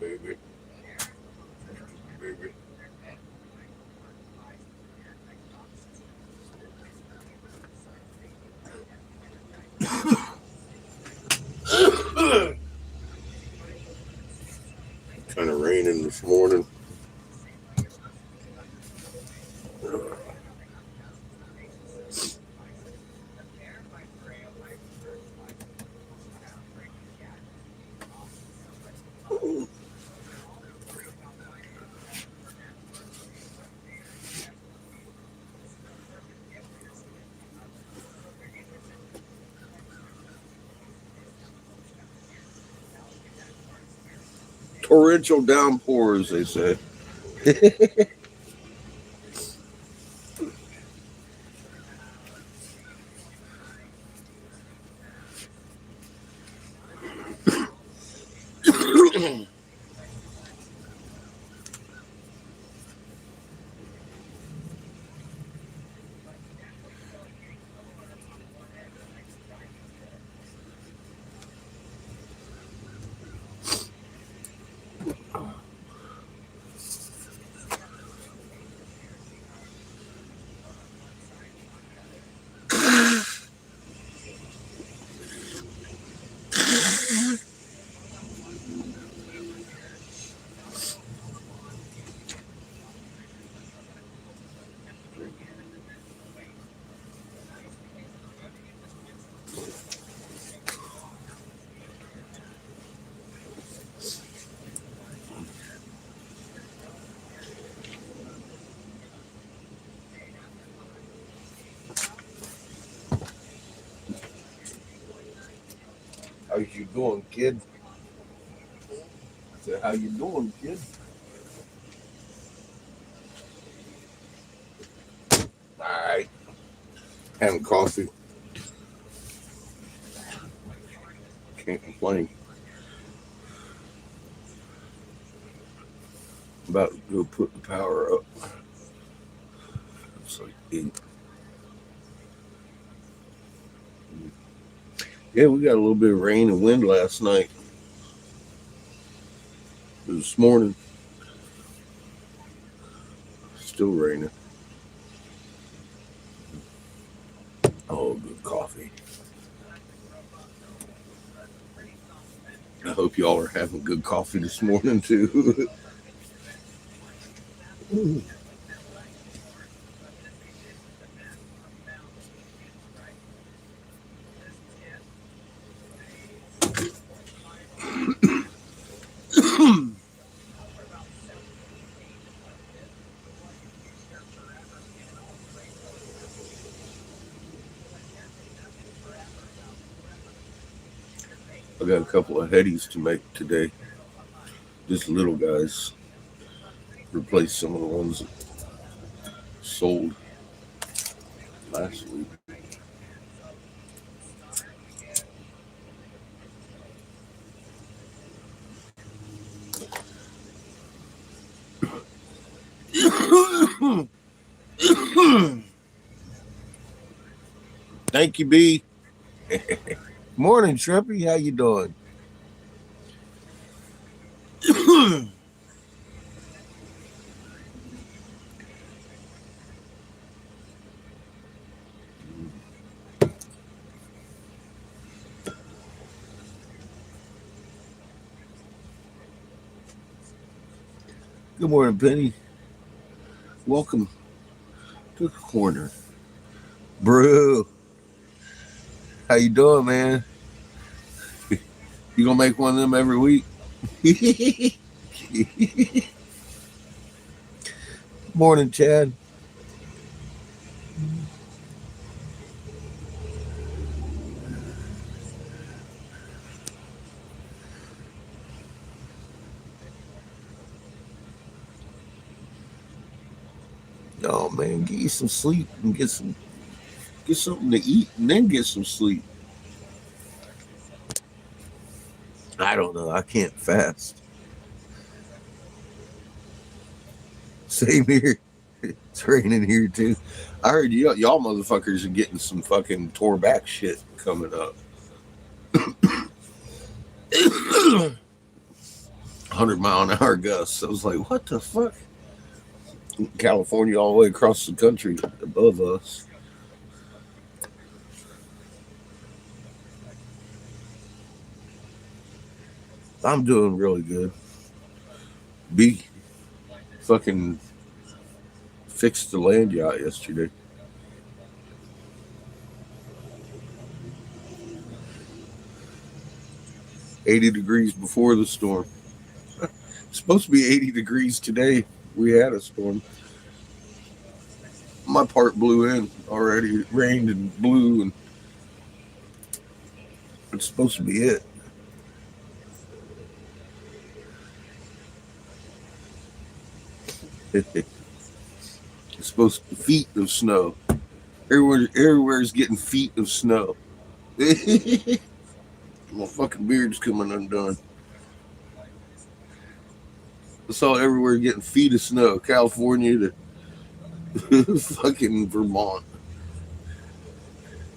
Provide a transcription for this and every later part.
baby. Baby. Kind of raining this morning. Torrential downpours, they say. How you doing, kid? I said, how you doing, kid? All right. Having coffee. Can't complain. About to go put the power up. It's like 8. Yeah, we got a little bit of rain and wind last night. This morning, still raining. Oh, good coffee. I hope y'all are having good coffee this morning, too. I got a couple of headies to make today. Just little guys. Replace some of the ones that sold last week. Thank you, B. Morning, Trippy. How you doing? Good morning, Penny. Welcome to the corner. Bro, how you doing, man? You gonna make one of them every week? Morning, Chad. Oh man, get you some sleep and get something to eat and then get some sleep. I don't know. I can't fast. Same here. It's raining here too. I heard y'all motherfuckers are getting some fucking tore back shit coming up. 100-mile-an-hour gusts. I was like, what the fuck? California all the way across the country above us. I'm doing really good. B fucking fixed the land yacht yesterday. $80 before the storm. It's supposed to be 80 degrees today. We had a storm. My part blew in already. It rained and blew, and it's supposed to be it. It's supposed to be feet of snow. Everywhere's getting feet of snow. My fucking beard's coming undone. I saw everywhere getting feet of snow. California to fucking Vermont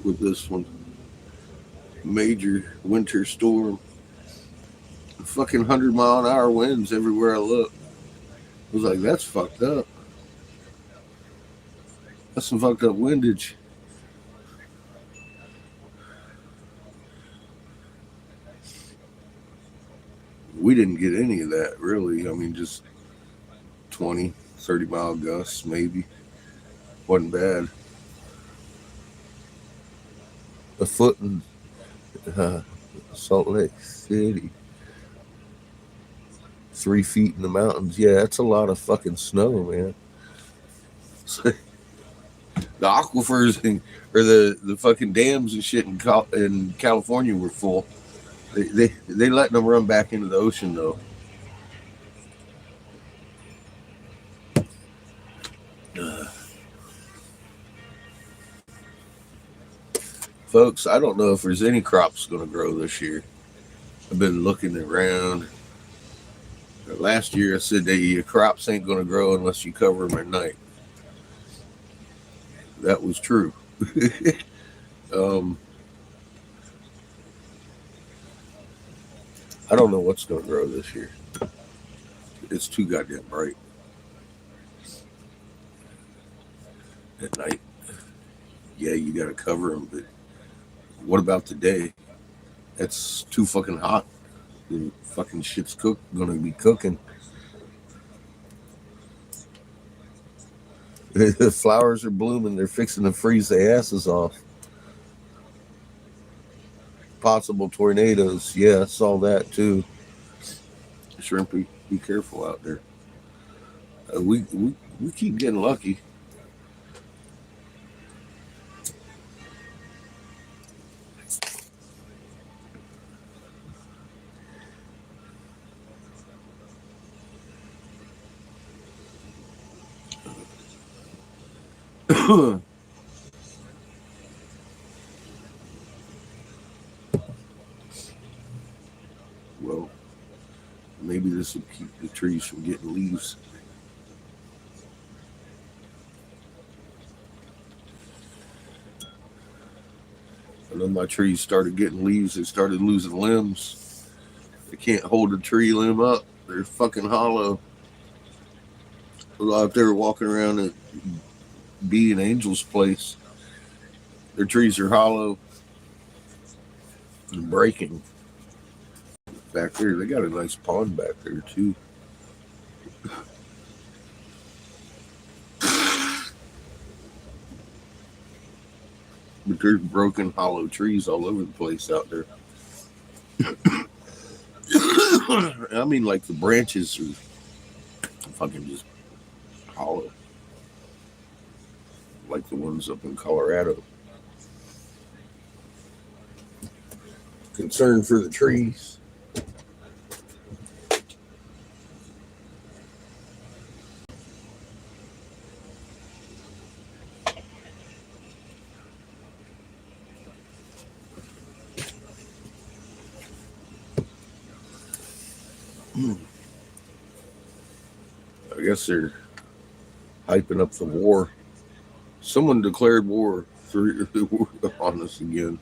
with this one. Major winter storm. Fucking 100-mile-an-hour winds everywhere I look. I was like, that's fucked up. That's some fucked up windage. We didn't get any of that, really. I mean, just 20, 30-mile gusts, maybe. Wasn't bad. A foot in Salt Lake City. 3 feet in the mountains. Yeah, that's a lot of fucking snow, man. The aquifers or the fucking dams and shit in California were full. They letting them run back into the ocean though. Folks, I don't know if there's any crops going to grow this year. I've been looking around. Last year I said that your crops ain't going to grow unless you cover them at night. That was true. I don't know what's going to grow this year. It's too goddamn bright at night. Yeah, you got to cover them, but what about the day? It's too fucking hot. The fucking shit's going to be cooking. The flowers are blooming. They're fixing to freeze their asses off. Possible tornadoes. Yeah, I saw that too. Shrimpy, be careful out there. We keep getting lucky. Well, maybe this will keep the trees from getting leaves. I know my trees started getting leaves. They started losing limbs. They can't hold a tree limb up. They're fucking hollow. If they were walking around at B and Angel's place, their trees are hollow and breaking. Back there, they got a nice pond back there too. But there's broken, hollow trees all over the place out there. I mean, like the branches are fucking just hollow. Like the ones up in Colorado. Concern for the trees. I guess they're hyping up the war. Someone declared war on us again.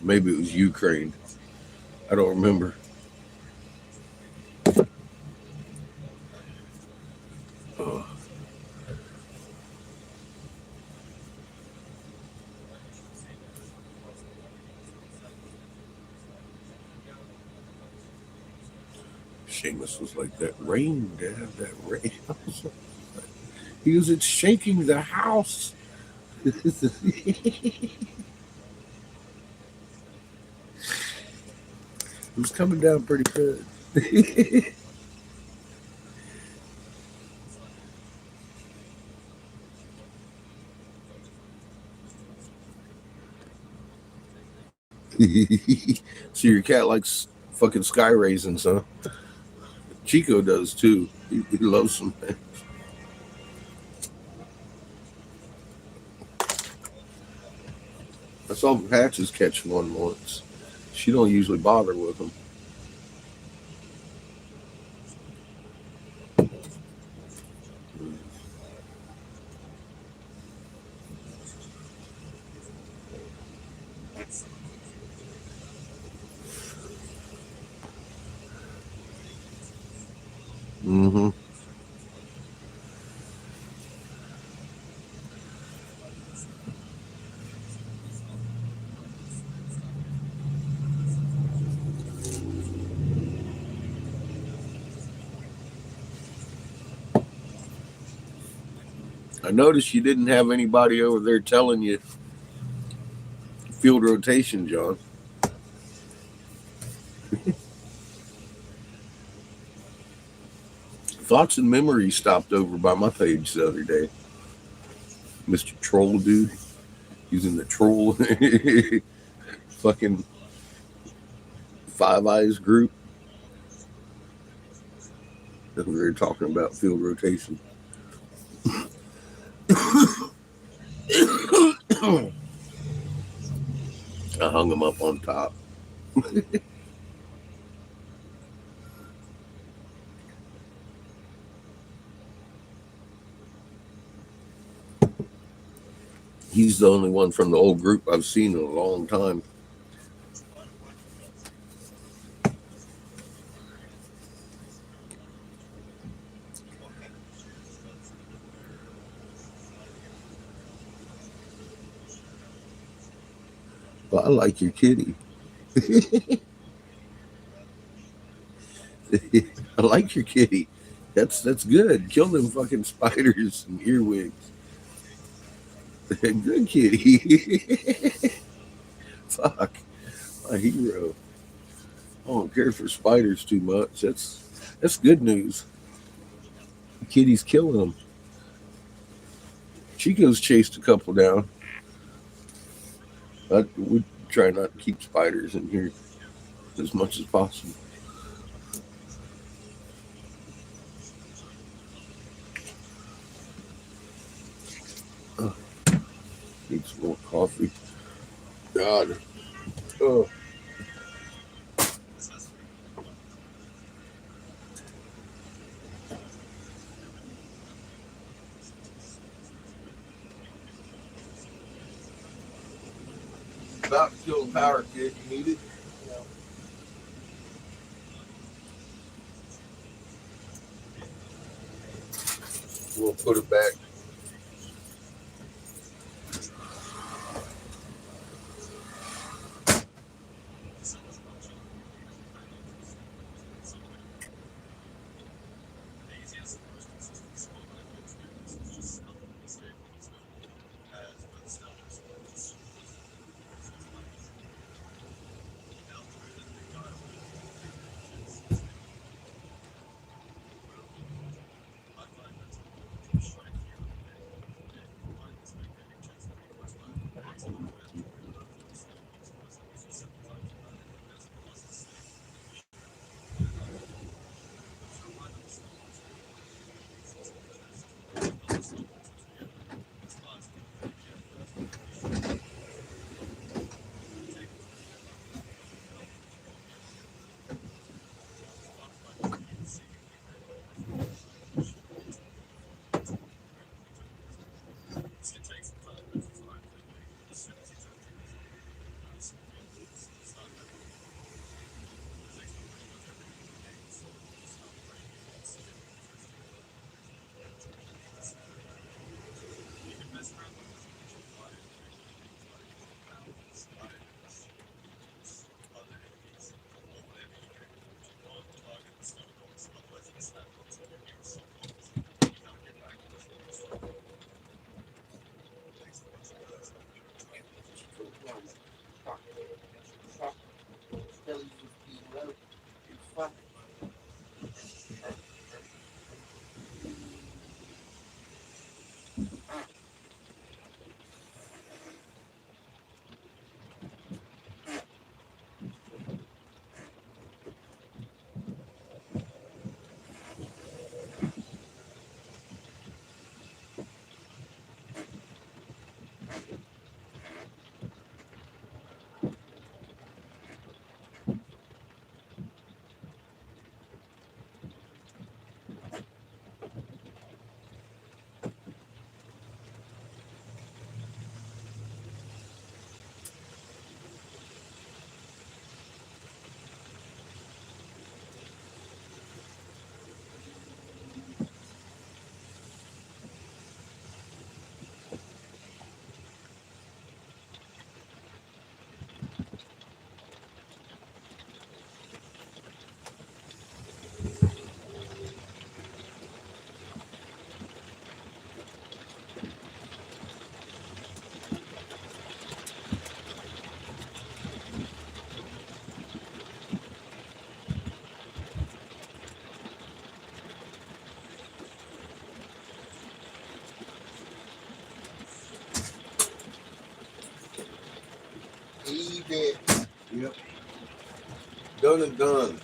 Maybe it was Ukraine. I don't remember. Uh, Seamus was like, that rain, Dad, that rain. He goes, it's shaking the house. It was coming down pretty good. So your cat likes fucking sky raisins, huh? Chico does too. He loves them. I saw Patches catch one once. She don't usually bother with them. Mm-hmm. I noticed you didn't have anybody over there telling you field rotation, John. Thoughts and Memories stopped over by my page the other day. Mr. Troll dude. Using the troll fucking Five Eyes group. We were talking about field rotation. I hung him up on top. He's the only one from the old group I've seen in a long time. But I like your kitty. I like your kitty. That's good. Kill them fucking spiders and earwigs. Good kitty. Fuck. My hero. I don't care for spiders too much. That's good news. The kitty's killing them. Chico's chased a couple down. We try not to keep spiders in here as much as possible. Need some more coffee. God. Oh. About to kill the power kid. You need it? No. We'll put it back. Done and done.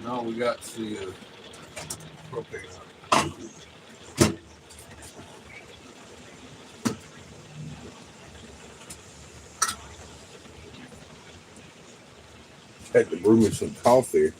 Now we got the propane. Had to brew me some coffee.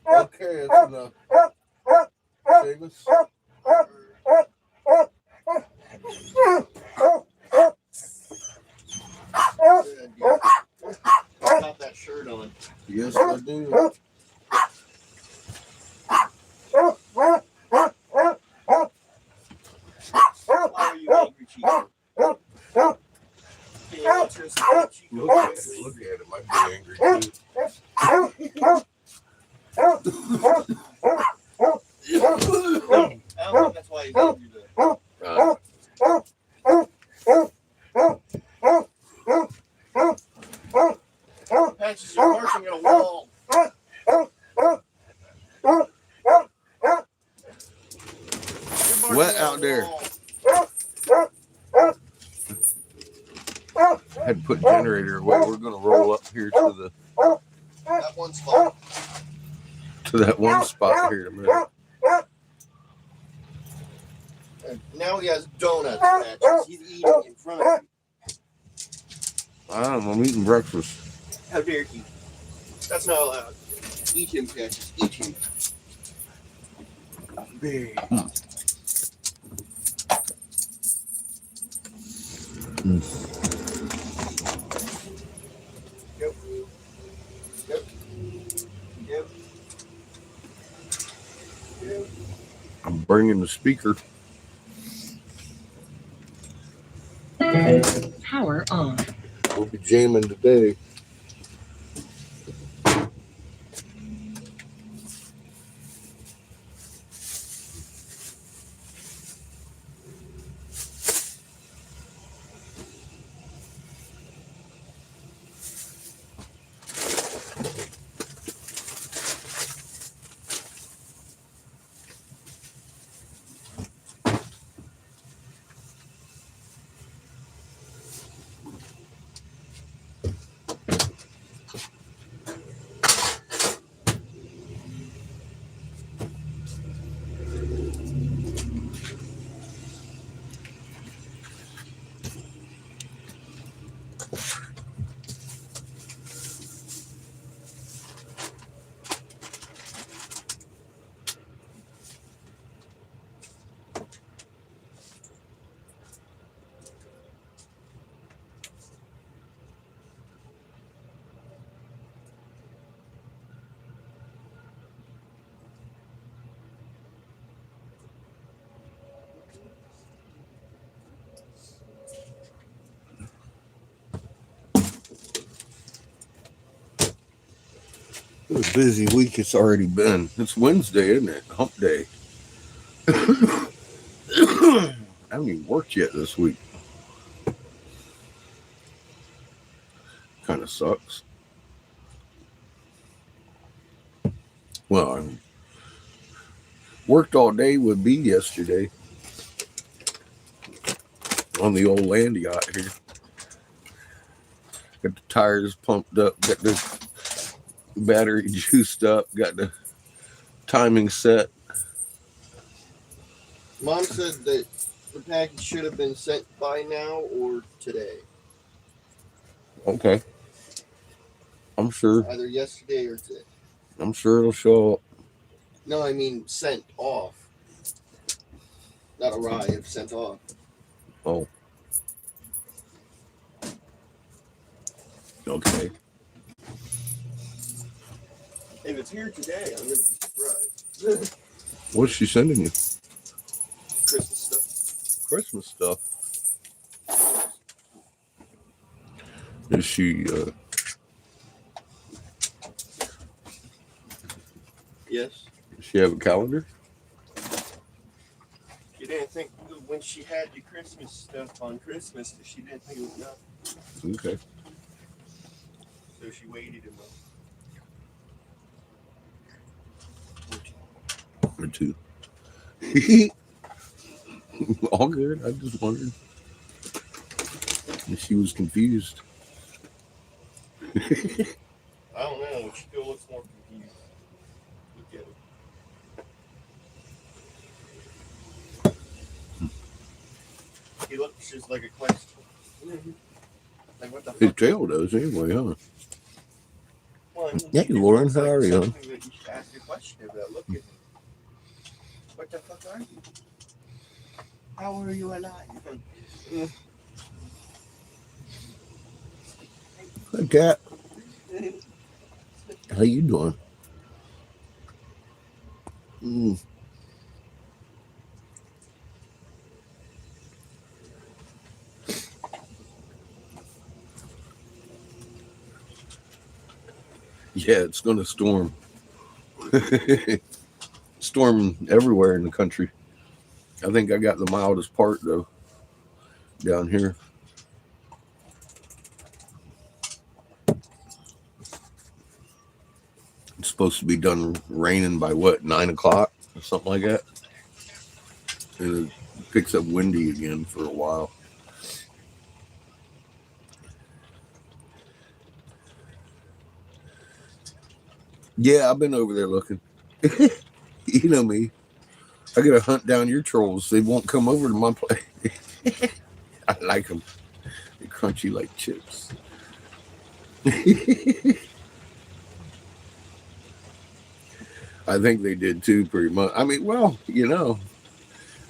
Okay, that's enough. Seamus. Got that shirt on. Yes, I do. Why are you angry, Chico? Can you answer us, Chico? Look at him. I'd be angry too. I don't think that's why he's angry though. Patches, you're barking at a wall. Wet out there. Had to put the generator away. We're gonna roll up here to That one spot. that one spot here in a minute. And now he has donuts, Patches. He's eating in front of you. I'm eating breakfast. How dare he? That's not allowed. Eat him, Patches. Eat him. Yep. Yep. Yep. Yep. I'm bringing the speaker. Power on. We'll be jamming today. What a busy week it's already been. It's Wednesday, isn't it? Hump day. I haven't even worked yet this week. Kind of sucks. Well, I worked all day with B yesterday on the old land yacht here. Got the tires pumped up, got the battery juiced up, got the timing set. Mom said that the package should have been sent by now or today. Okay. I'm sure. Either yesterday or today. I'm sure it'll show up. No, I mean sent off. Not arrived, sent off. Oh. Okay. If it's here today, I'm going to be surprised. What's she sending you? Christmas stuff. Christmas stuff. Is she? Yes. Does she have a calendar? She didn't think when she had the Christmas stuff on Christmas that she didn't think it was enough. Okay. So she waited a month. Or two. All good. I just wondered if she was confused. I don't know. She still looks more confused. Look at it. He looks just like a question. Like what the His fuck? tail does anyway, huh? Well, Hey, Lauren, how are you? Something that you should ask a question about. Look at him. What the fuck are you? How are you alive? Hi, cat. How you doing? Mm. Yeah, it's going to storm. Storm everywhere in the country. I think I got the mildest part, though, down here. It's supposed to be done raining by what, 9 o'clock or something like that? And it picks up windy again for a while. Yeah, I've been over there looking. You know me. I gotta hunt down your trolls. They won't come over to my place. I like them. They're crunchy like chips. I think they did too, pretty much. I mean, well, you know,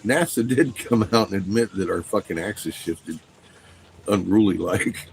NASA did come out and admit that our fucking axis shifted unruly like.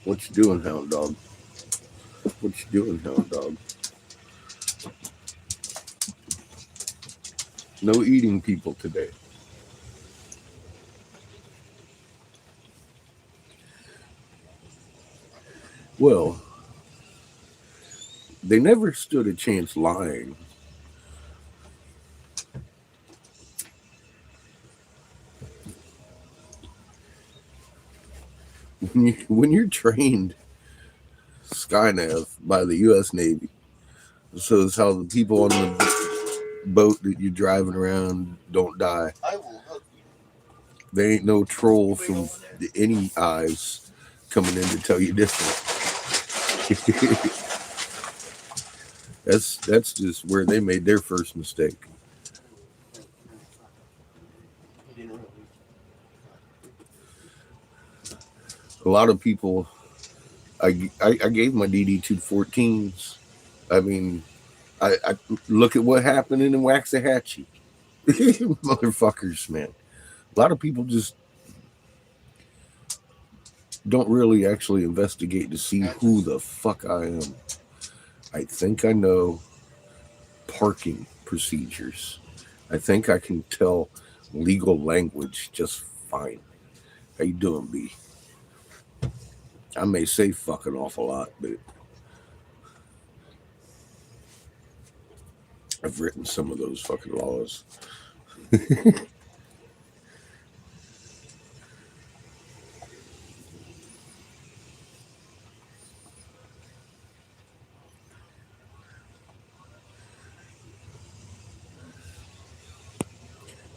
What you doing, hound dog? What you doing, hound dog? No eating people today. Well, they never stood a chance lying. When you're trained Skynav by the U.S. Navy, so it's how the people on the boat that you're driving around don't die. I will hug you. There ain't no troll from any eyes coming in to tell you different. That's just where they made their first mistake. He didn't really. A lot of people, I gave my DD-214s. I mean, I look at what happened in the Waxahachie. Motherfuckers, man. A lot of people just don't really actually investigate to see who the fuck I am. I think I know parking procedures. I think I can tell legal language just fine. How you doing, B? I may say fucking awful lot, but I've written some of those fucking laws.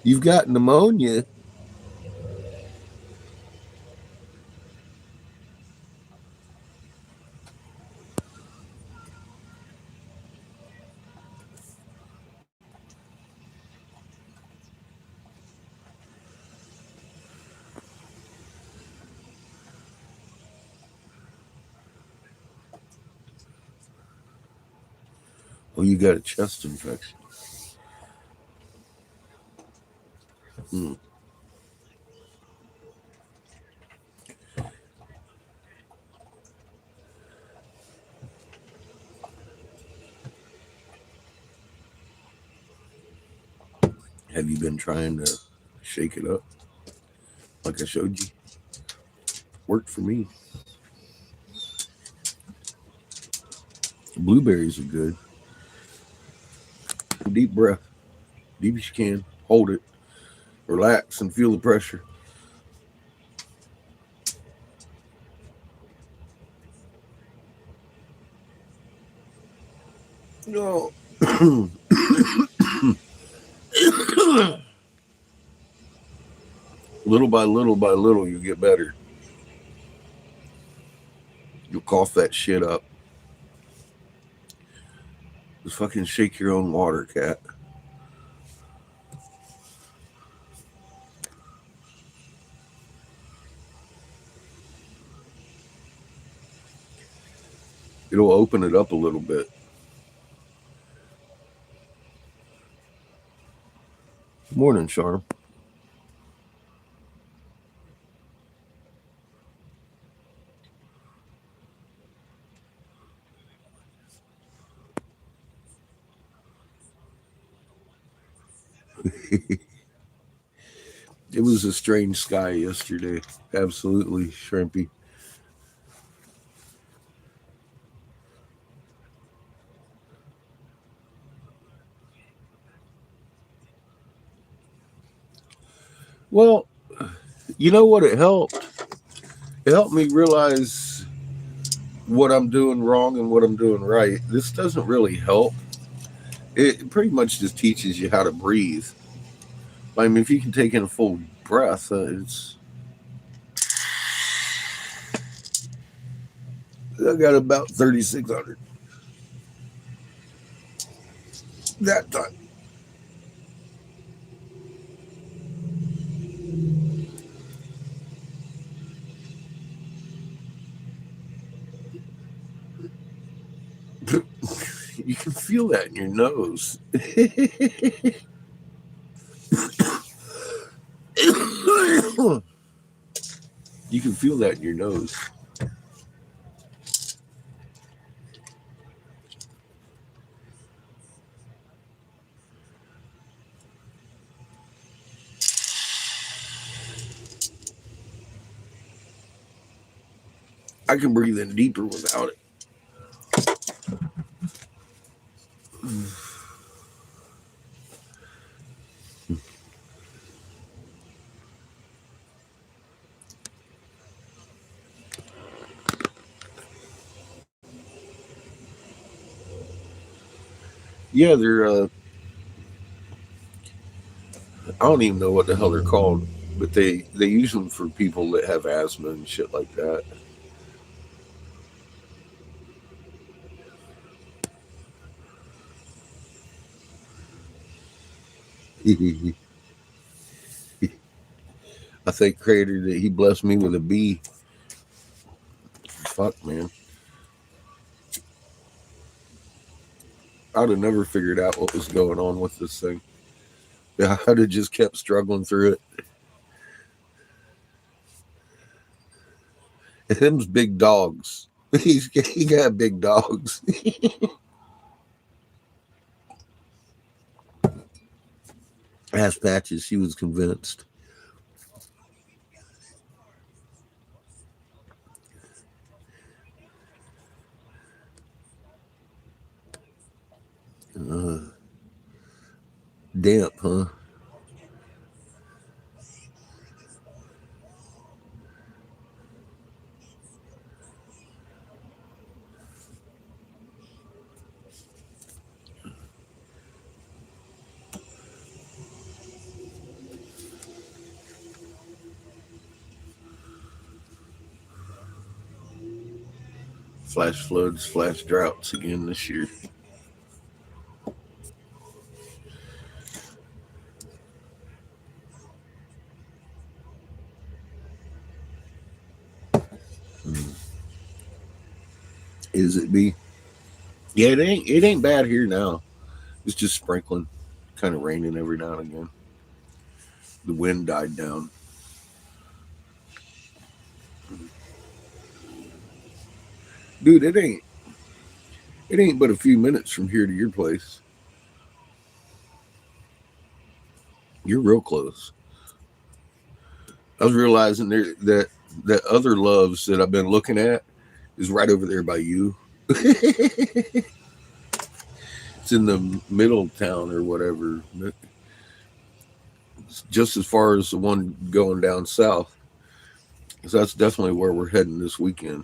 You've got pneumonia. Oh, you got a chest infection. Have you been trying to shake it up like I showed you? Worked for me. Blueberries are good. Deep breath, deep as you can. Hold it, relax, and feel the pressure. No. Little by little, you get better. You'll cough that shit up. Just fucking shake your own water, cat. It'll open it up a little bit. Morning, Charm. It was a strange sky yesterday. Absolutely shrimpy. Well, you know what? It helped. It helped me realize what I'm doing wrong and what I'm doing right. This doesn't really help. It pretty much just teaches you how to breathe. I mean, if you can take in a full breath, it's. I got about 3,600 that time. You can feel that in your nose. You can feel that in your nose. I can breathe in deeper without it. Yeah, they're. I don't even know what the hell they're called, but they use them for people that have asthma and shit like that. I thank Creator that He blessed me with a B. Fuck, man. I'd have never figured out what was going on with this thing. I'd have just kept struggling through it. Them's big dogs. He got big dogs. Ass Patches, she was convinced. Uh, Damp, huh? Flash floods, flash droughts again this year. Is it B? Yeah, it ain't bad here now. It's just sprinkling, kind of raining every now and again. The wind died down. Dude, it ain't but a few minutes from here to your place. You're real close. I was realizing that other loves that I've been looking at is right over there by you. It's in the middle town or whatever. It's just as far as the one going down south. So that's definitely where we're heading this weekend.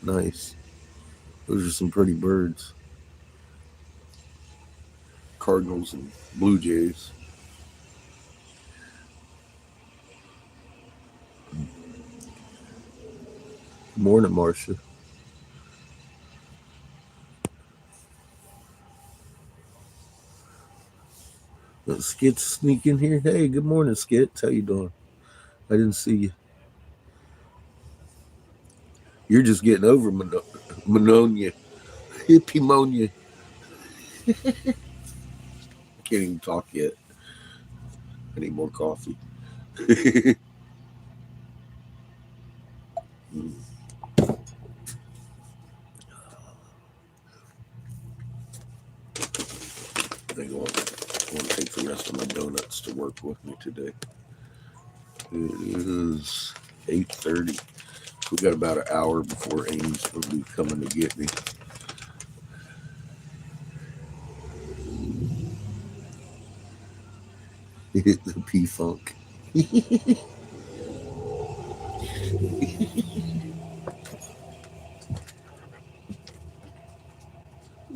Nice. Those are some pretty birds. Cardinals and Blue Jays. Good morning, Marcia. Skits sneak in here. Hey, good morning, Skits. How you doing? I didn't see you. You're just getting over pneumonia. Pneumonia. Can't even talk yet. I need more coffee. I think I want to take the rest of my donuts to work with me today. It is 8:30. We got about an hour before Amy's will be coming to get me. Hit the P Funk.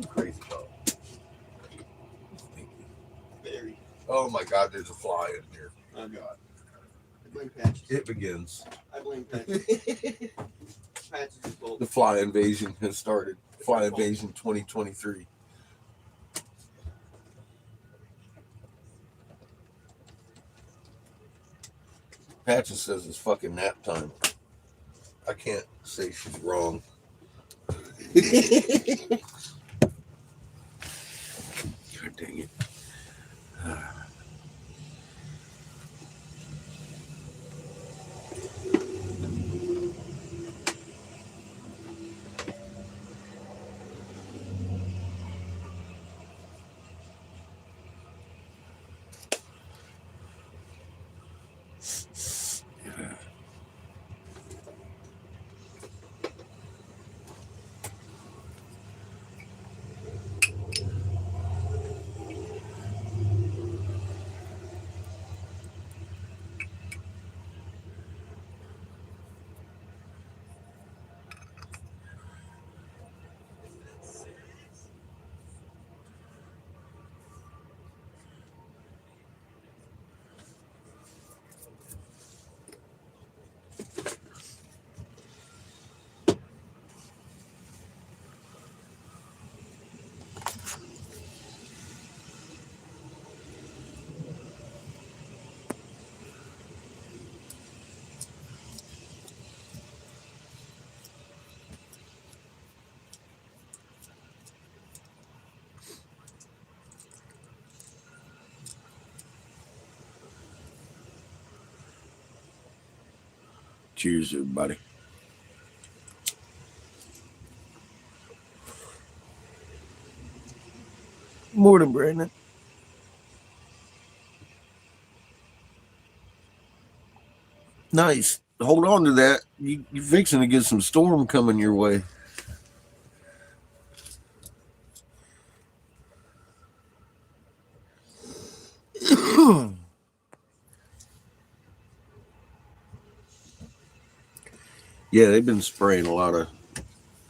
Crazy dog. Very. Oh my God, there's a fly in here. Oh God. I blame Patches. It begins. I blame Patches. Patches is fault. The fly invasion has started. Fly invasion 2023. Patches says it's fucking nap time. I can't say she's wrong. God dang it. Cheers, everybody. Morning, Brandon. Nice. Hold on to that. You're fixing to get some storm coming your way. Yeah, they've been spraying a lot of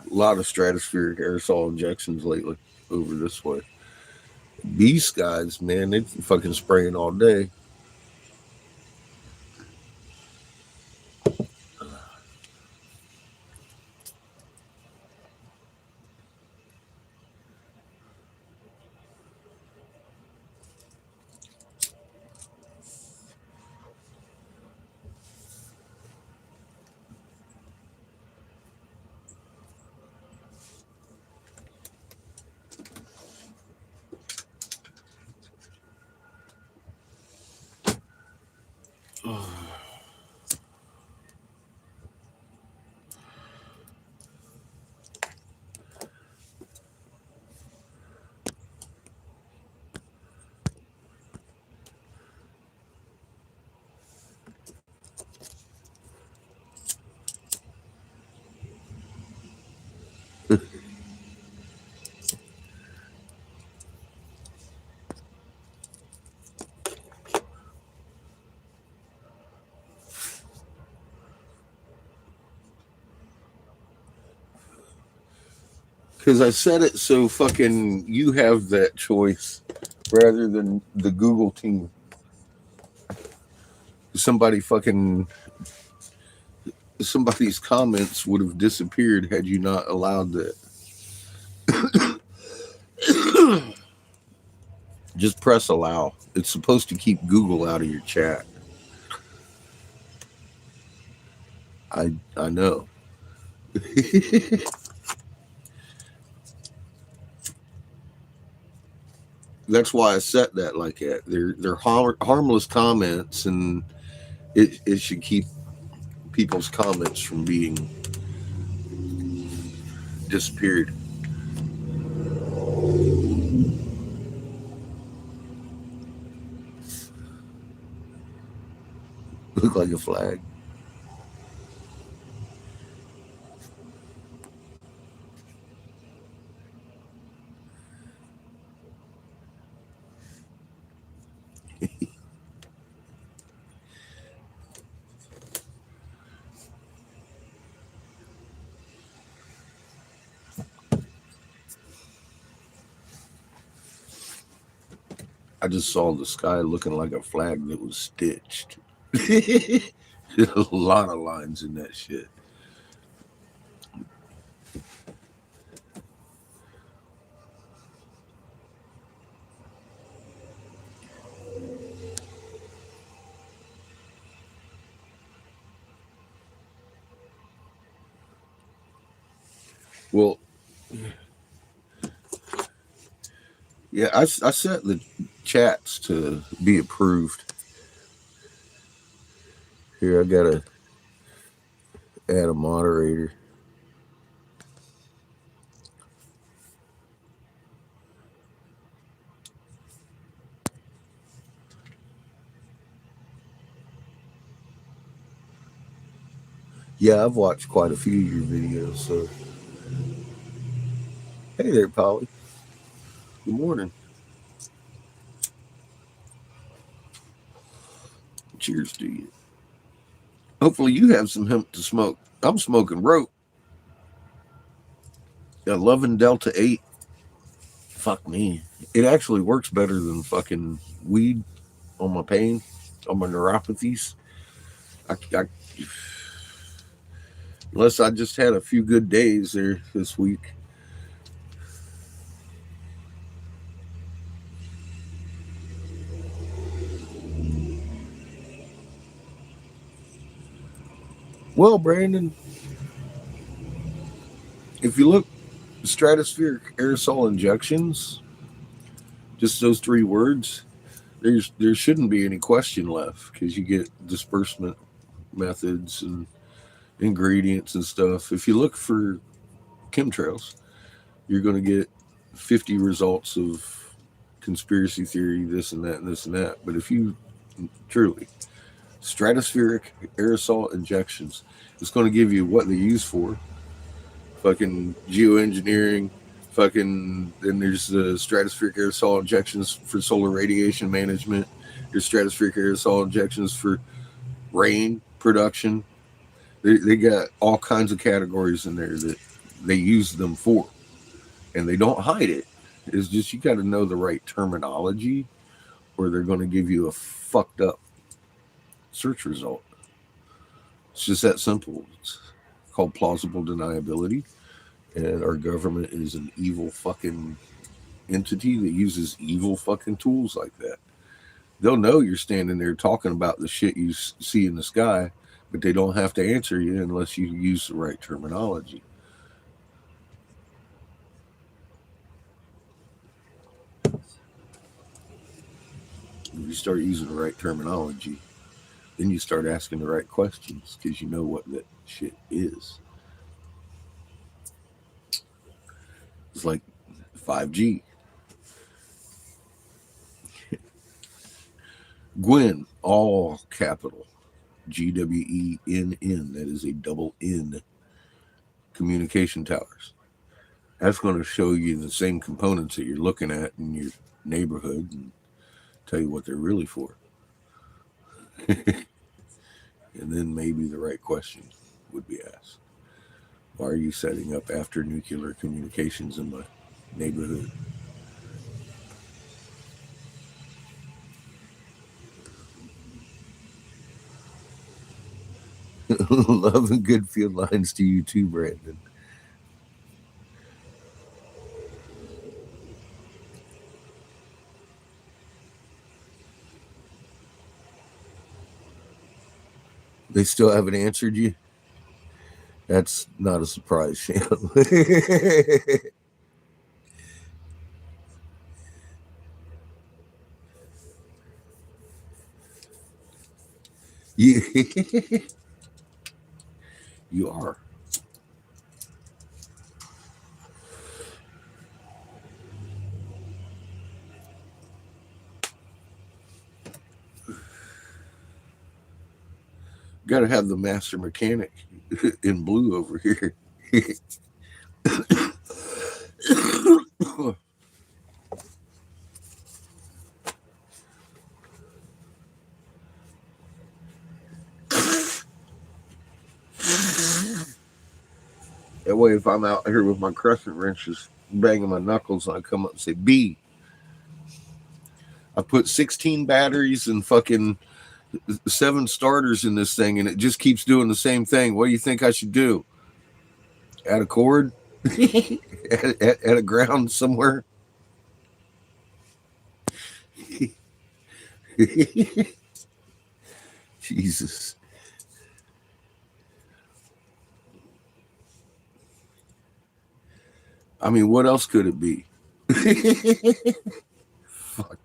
stratospheric aerosol injections lately over this way. These guys, man, they fucking spraying all day. Because I said it so fucking you have that choice rather than the Google team. Somebody fucking somebody's comments would have disappeared had you not allowed that. Just press allow. It's supposed to keep Google out of your chat. I know. That's why I set that like that. They're harmless comments, and it should keep people's comments from being disappeared. Look like a flag. I just saw the sky looking like a flag that was stitched. There's a lot of lines in that shit. Well, yeah, I set the chats to be approved. Here, I gotta add a moderator. Yeah, I've watched quite a few of your videos. So, hey there, Polly. Good morning. Cheers to you. Hopefully, you have some hemp to smoke. I'm smoking rope. Got Lovin' Delta 8. Fuck me. It actually works better than fucking weed on my pain, on my neuropathies. Unless I just had a few good days there this week. Well, Brandon, if you look stratospheric aerosol injections, just those 3 words, there shouldn't be any question left because you get disbursement methods and ingredients and stuff. If you look for chemtrails, you're going to get 50 results of conspiracy theory, this and that, and this and that. But if you truly stratospheric aerosol injections, it's going to give you what they use for. Fucking geoengineering, fucking, then there's the stratospheric aerosol injections for solar radiation management. There's stratospheric aerosol injections for rain production. They got all kinds of categories in there that they use them for, and they don't hide it. It's just you got to know the right terminology, or they're going to give you a fucked up search result. It's just that simple. It's called plausible deniability, and our government is an evil fucking entity that uses evil fucking tools like that. They'll know you're standing there talking about the shit you see in the sky, but they don't have to answer you unless you use the right terminology. If you start using the right terminology, Then you start asking the right questions because you know what that shit is. It's like 5G. Gwen, all capital, GWENN. That is a double N. Communication towers. That's going to show you the same components that you're looking at in your neighborhood and tell you what they're really for. And then maybe the right question would be asked. Why are you setting up after nuclear communications in my neighborhood? Love and good field lines to you too, Brandon. They still haven't answered you? That's not a surprise, Shannon. you, you are. Got to have the master mechanic in blue over here. That way, if I'm out here with my crescent wrenches banging my knuckles, I come up and say, B. I put 16 batteries and fucking 7 starters in this thing, and it just keeps doing the same thing. What do you think I should do? Add a cord? at a ground somewhere? Jesus. I mean, what else could it be? Fuck.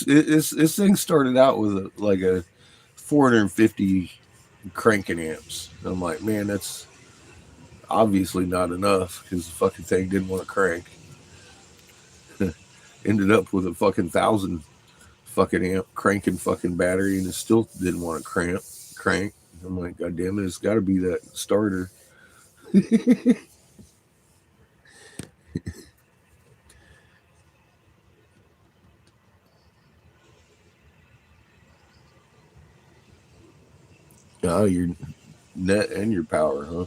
This thing started out with a 450 cranking amps. I'm like, man, that's obviously not enough because the fucking thing didn't want to crank. Ended up with a fucking 1,000 fucking amp cranking fucking battery, and it still didn't want to crank. I'm like, God damn it, it's got to be that starter. Oh, your net and your power, huh?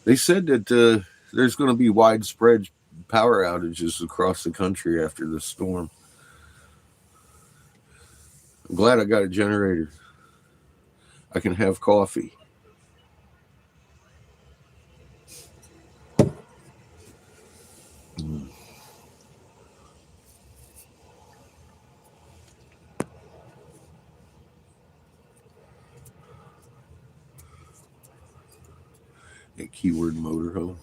They said that there's going to be widespread power outages across the country after this storm. I'm glad I got a generator. I can have coffee. Mm. A keyword motorhome.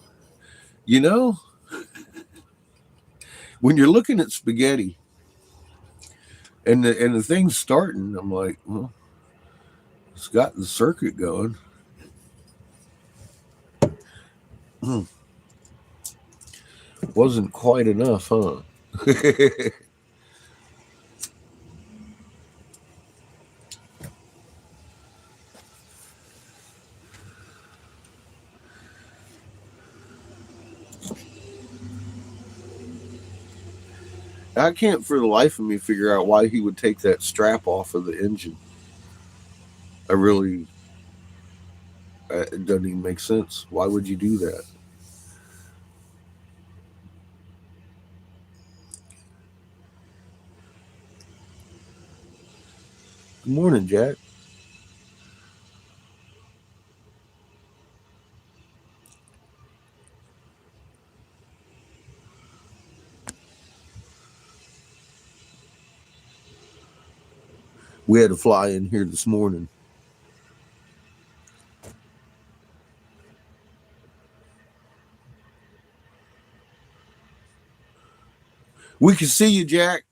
You know, when you're looking at spaghetti and the thing's starting, I'm like, well, it's got the circuit going. Wasn't quite enough, huh? I can't for the life of me figure out why he would take that strap off of the engine. It doesn't even make sense. Why would you do that? Good morning, Jack. We had to fly in here this morning. We can see you, Jack.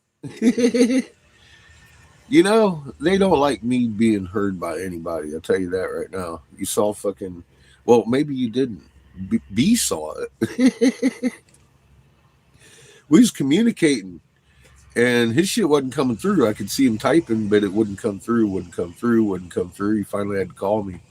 You know, they don't like me being heard by anybody. I'll tell you that right now. You saw fucking, well, maybe you didn't. B saw it. We was communicating, and his shit wasn't coming through. I could see him typing, but it wouldn't come through, wouldn't come through, wouldn't come through. He finally had to call me.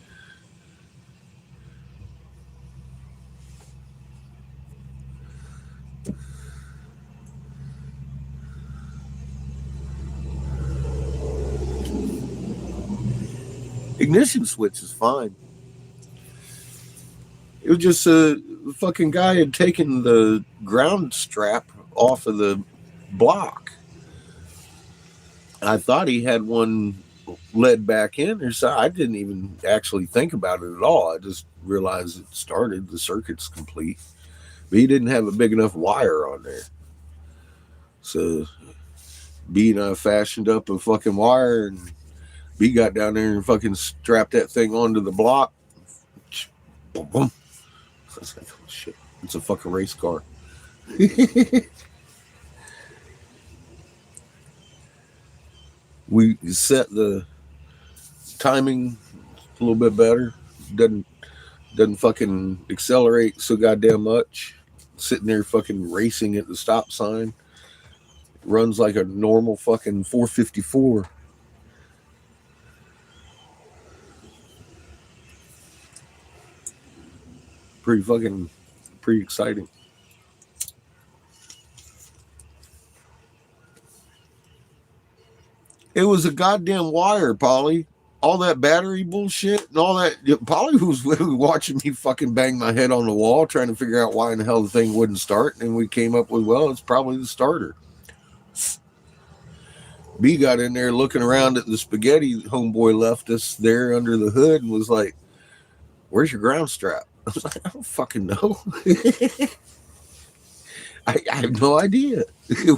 Ignition switch is fine. It was just a fucking guy had taken the ground strap off of the block. I thought he had one led back in or so. I didn't even actually think about it at all. I just realized it started, the circuit's complete. But he didn't have a big enough wire on there. So B and I fashioned up a fucking wire, and B got down there and fucking strapped that thing onto the block. Boom, boom. I was like, oh shit, it's a fucking race car. We set the timing a little bit better. Doesn't fucking accelerate so goddamn much. Sitting there fucking racing at the stop sign. Runs like a normal fucking 454. Pretty exciting. It was a goddamn wire, Polly. All that battery bullshit and all that. Polly was watching me fucking bang my head on the wall trying to figure out why in the hell the thing wouldn't start. And we came up with, well, it's probably the starter. B got in there looking around at the spaghetti homeboy left us there under the hood and was like, where's your ground strap? I was like, I don't fucking know. I have no idea.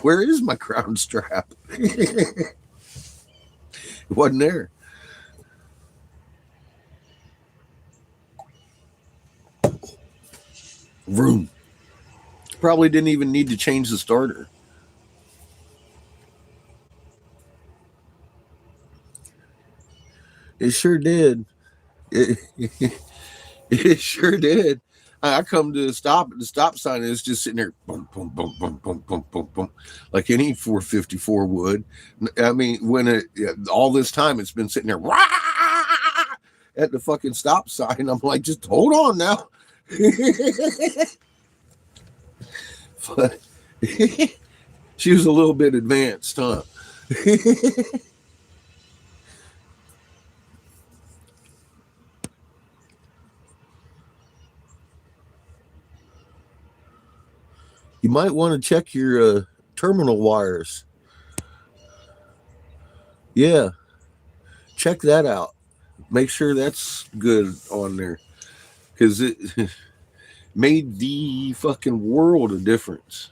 Where is my ground strap? It wasn't there. Vroom. Probably didn't even need to change the starter. It sure did. It sure did. I come to stop at the stop sign, and it's just sitting there, boom, boom, boom, boom, boom, boom, boom, boom, like any 454 would. I mean, when all this time it's been sitting there at the fucking stop sign, I'm like, just hold on now. But she was a little bit advanced, huh? You might want to check your terminal wires. Yeah, check that out. Make sure that's good on there, because it made the fucking world of difference.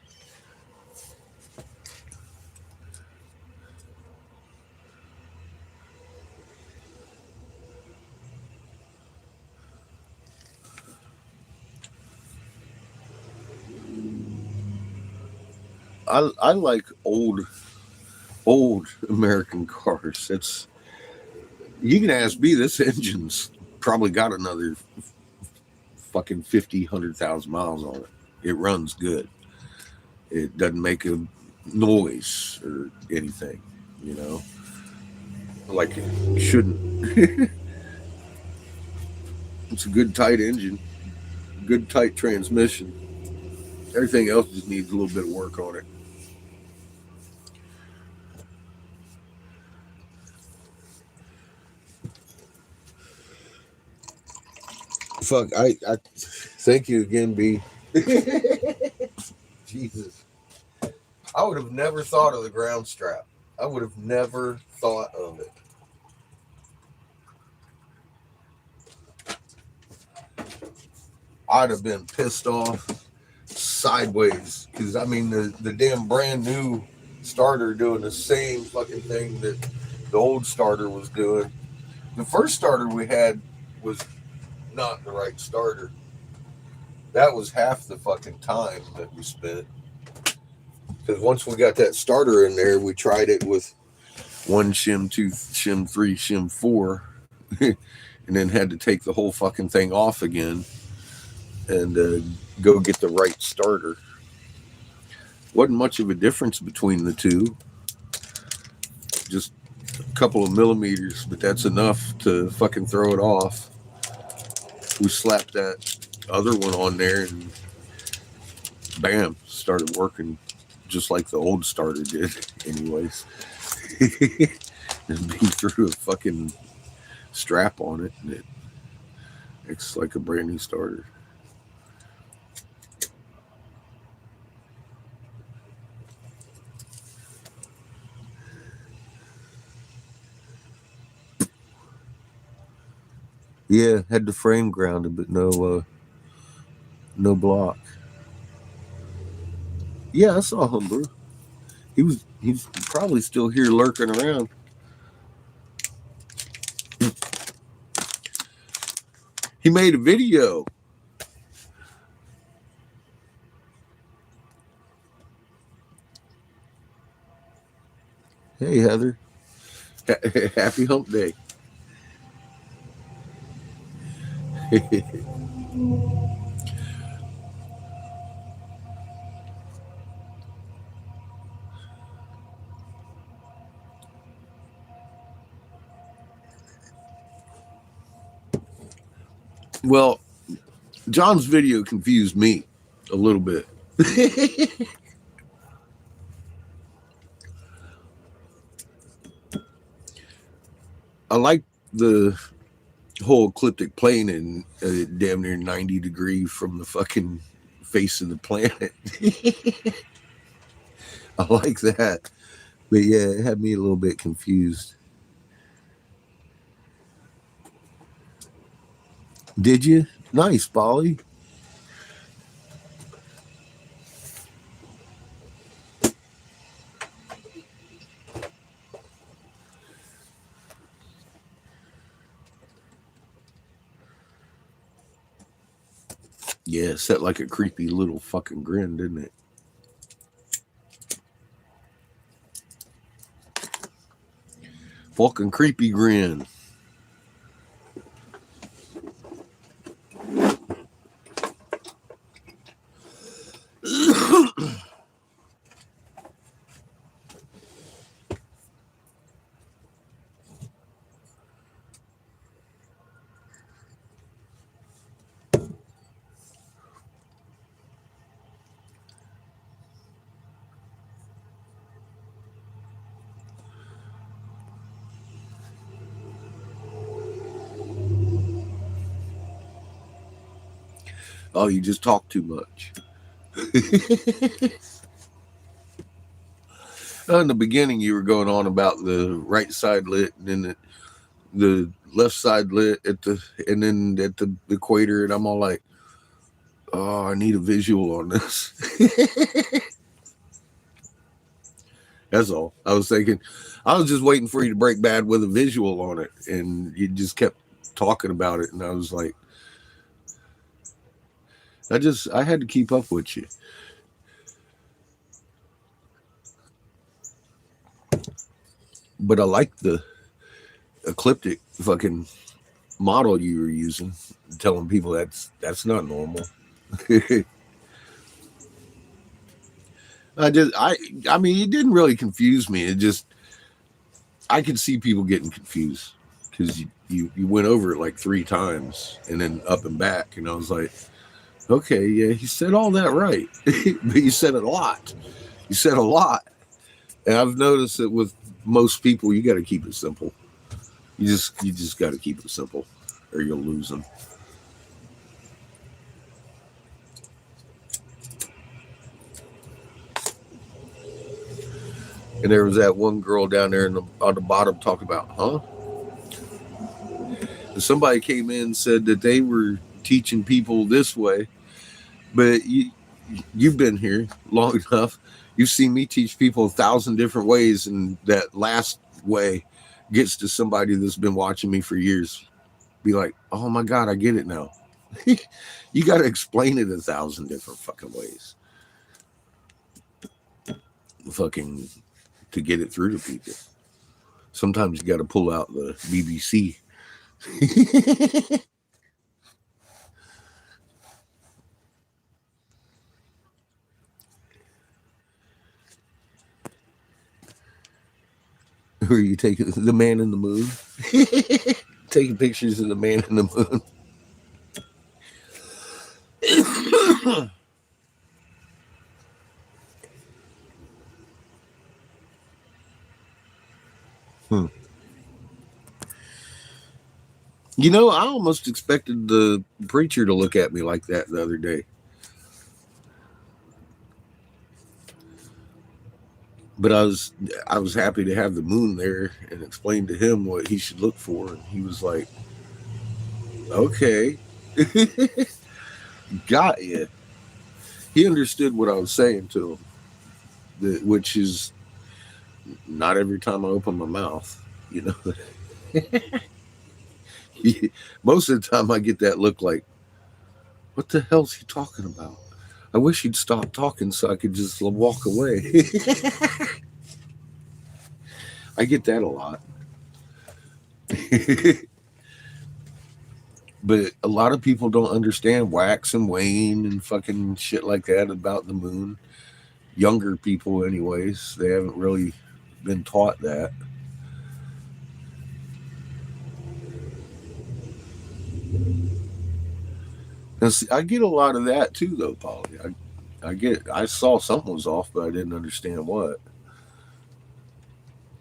I like old American cars. It's, you can ask me, this engine's probably got another fucking 50, 100,000 miles on it. It runs good. It doesn't make a noise or anything, you know, like it shouldn't. It's a good tight engine, good tight transmission. Everything else just needs a little bit of work on it. Fuck, I thank you again, B. Jesus. I would have never thought of the ground strap. I would have never thought of it. I'd have been pissed off sideways, because I mean the damn brand new starter doing the same fucking thing that the old starter was doing. The first starter we had was not the right starter. That was half the fucking time that we spent. Because once we got that starter in there, we tried it with 1 shim, 2 shim, 3 shim, 4, and then had to take the whole fucking thing off again and go get the right starter. Wasn't much of a difference between the two, just a couple of millimeters, but that's enough to fucking throw it off. We slapped that other one on there and bam, started working just like the old starter did anyways. And he threw a fucking strap on it and it's like a brand new starter. Yeah, had the frame grounded, but no block. Yeah, I saw him, bro. He's probably still here lurking around. He made a video. Hey, Heather. Happy hump day. Well, John's video confused me a little bit. I like the whole ecliptic plane and damn near 90 degrees from the fucking face of the planet. I like that. But yeah, it had me a little bit confused. Did you? Nice, Polly. Yeah, set like a creepy little fucking grin, didn't it? Fucking creepy grin. Oh, you just talk too much. In the beginning, you were going on about the right side lit and then the left side lit and then at the equator, and I'm all like, oh, I need a visual on this. That's all. I was thinking, I was just waiting for you to break bad with a visual on it, and you just kept talking about it, and I was like, I had to keep up with you. But I like the ecliptic fucking model you were using, telling people that's not normal. I mean, it didn't really confuse me. It just, I could see people getting confused because you went over it like 3 times and then up and back, and I was like, okay, yeah, he said all that right, but you said it a lot. You said a lot, and I've noticed that with most people, you got to keep it simple. You just got to keep it simple, or you'll lose them. And there was that one girl down there on the bottom talking about, huh? And somebody came in and said that they were teaching people this way, but you've been here long enough. You've seen me teach people 1,000 different ways, and that last way gets to somebody that's been watching me for years. Be like, oh my God, I get it now. You got to explain it 1,000 different fucking ways. Fucking to get it through to people. Sometimes you got to pull out the BBC. Where you take the man in the moon, taking pictures of the man in the moon. You know, I almost expected the preacher to look at me like that the other day. But I was happy to have the moon there and explain to him what he should look for, and he was like, "Okay, got you." He understood what I was saying to him, which is not every time I open my mouth, you know. Most of the time, I get that look like, "What the hell's he talking about?" I wish he'd stop talking so I could just walk away. I get that a lot. But a lot of people don't understand wax and wane and fucking shit like that about the moon. Younger people, anyways, they haven't really been taught that. And see, I get a lot of that too, though, Polly. I saw something was off, but I didn't understand what.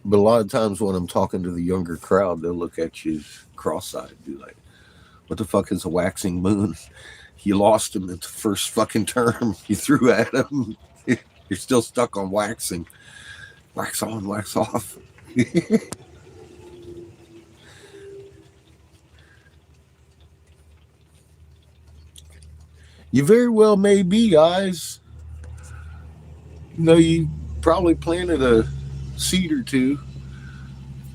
But a lot of times when I'm talking to the younger crowd, they'll look at you cross-eyed and be like, "What the fuck is a waxing moon? You lost him at the first fucking term. You threw at him. You're still stuck on waxing. Wax on, wax off." You very well may be, guys. You know, you probably planted a seed or two.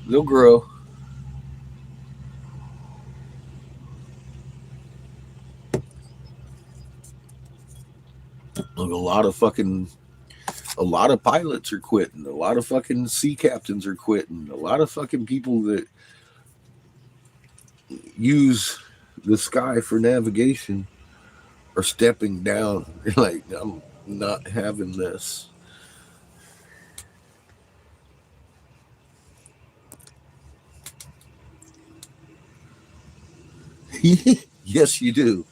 They'll grow. Look, a lot of pilots are quitting. A lot of fucking sea captains are quitting. A lot of fucking people that use the sky for navigation are stepping down. They're like, "I'm not having this." Yes, you do.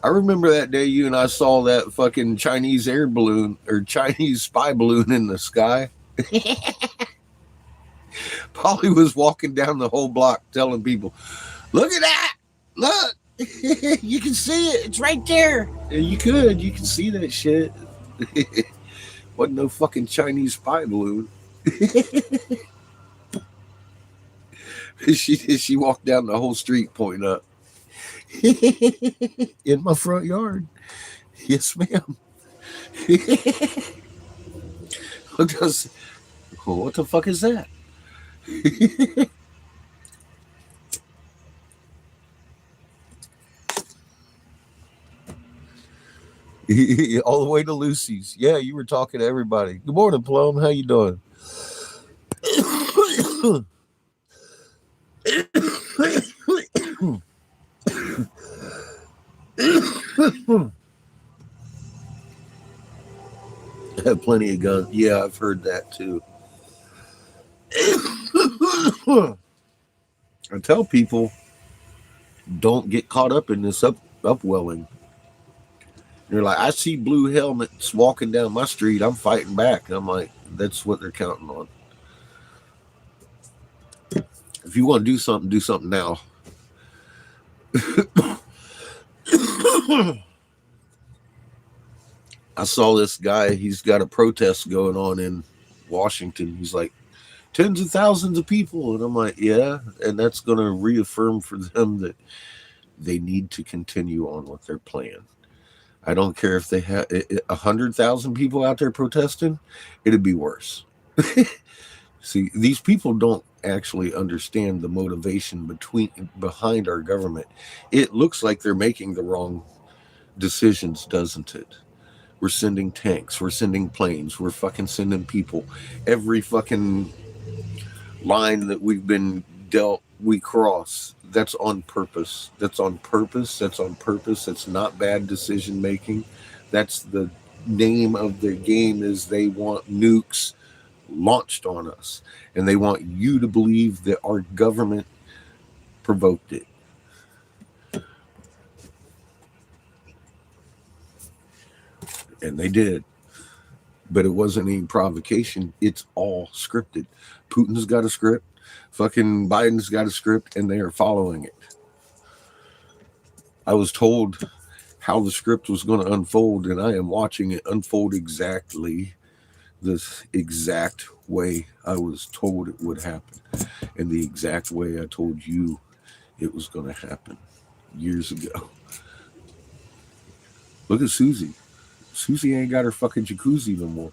I remember that day you and I saw that fucking Chinese air balloon or Chinese spy balloon in the sky. Polly was walking down the whole block telling people, "Look at that! Look! You can see it. It's right there." And you can see that shit. Wasn't no fucking Chinese spy balloon. She walked down the whole street pointing up. In my front yard. Yes, ma'am. What the fuck is that? All the way to Lucy's. Yeah, you were talking to everybody. Good morning, Plum. How you doing? I have plenty of guns. Yeah, I've heard that too. I tell people, don't get caught up in this upwelling. They're like, "I see blue helmets walking down my street. I'm fighting back." And I'm like, that's what they're counting on. If you want to do something now. I saw this guy. He's got a protest going on in Washington. He's like, tens of thousands of people. And I'm like, yeah. And that's going to reaffirm for them that they need to continue on with their plan. I don't care if they have 100,000 people out there protesting. It'd be worse. See, these people don't actually understand the motivation behind our government. It looks like they're making the wrong decisions, doesn't it? We're sending tanks, we're sending planes, we're fucking sending people. Every fucking line that we've been dealt, we cross. That's on purpose. That's on purpose. That's on purpose. That's not bad decision making. That's the name of their game is they want nukes launched on us. And they want you to believe that our government provoked it. And they did. But it wasn't any provocation. It's all scripted. Putin's got a script. Fucking Biden's got a script, and they are following it. I was told how the script was going to unfold, and I am watching it unfold exactly this exact way I was told it would happen, and the exact way I told you it was going to happen years ago. Look at Susie. Susie ain't got her fucking jacuzzi no more.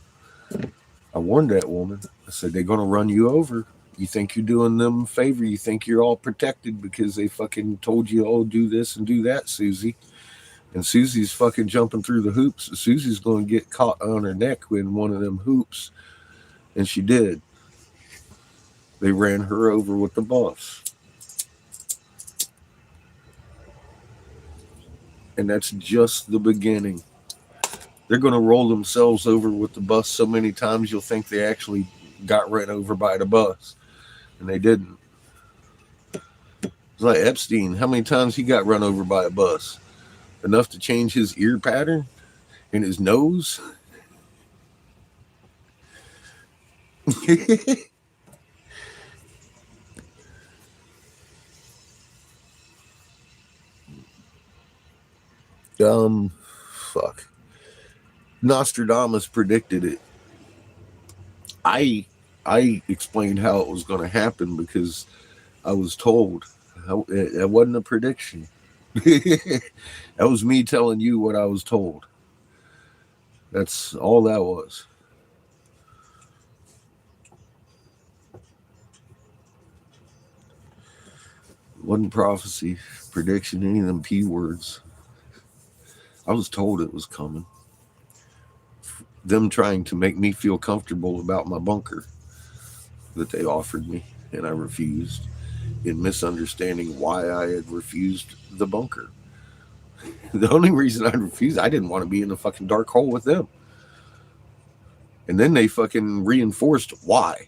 I warned that woman. I said, they're going to run you over. You think you're doing them a favor. You think you're all protected because they fucking told you, oh, do this and do that, Susie. And Susie's fucking jumping through the hoops. Susie's going to get caught on her neck in one of them hoops. And she did. They ran her over with the bus. And that's just the beginning. They're going to roll themselves over with the bus so many times you'll think they actually got ran over by the bus. And they didn't. It's like Epstein. How many times he got run over by a bus? Enough to change his ear pattern and his nose? Fuck. Nostradamus predicted it. I explained how it was going to happen because I was told. It wasn't a prediction. That was me telling you what I was told. That's all that was. Wasn't prophecy, prediction, any of them P words. I was told it was coming. Them trying to make me feel comfortable about my bunker that they offered me, and I refused, in misunderstanding why I had refused the bunker. The only reason I refused, I didn't want to be in a fucking dark hole with them. And then they fucking reinforced why.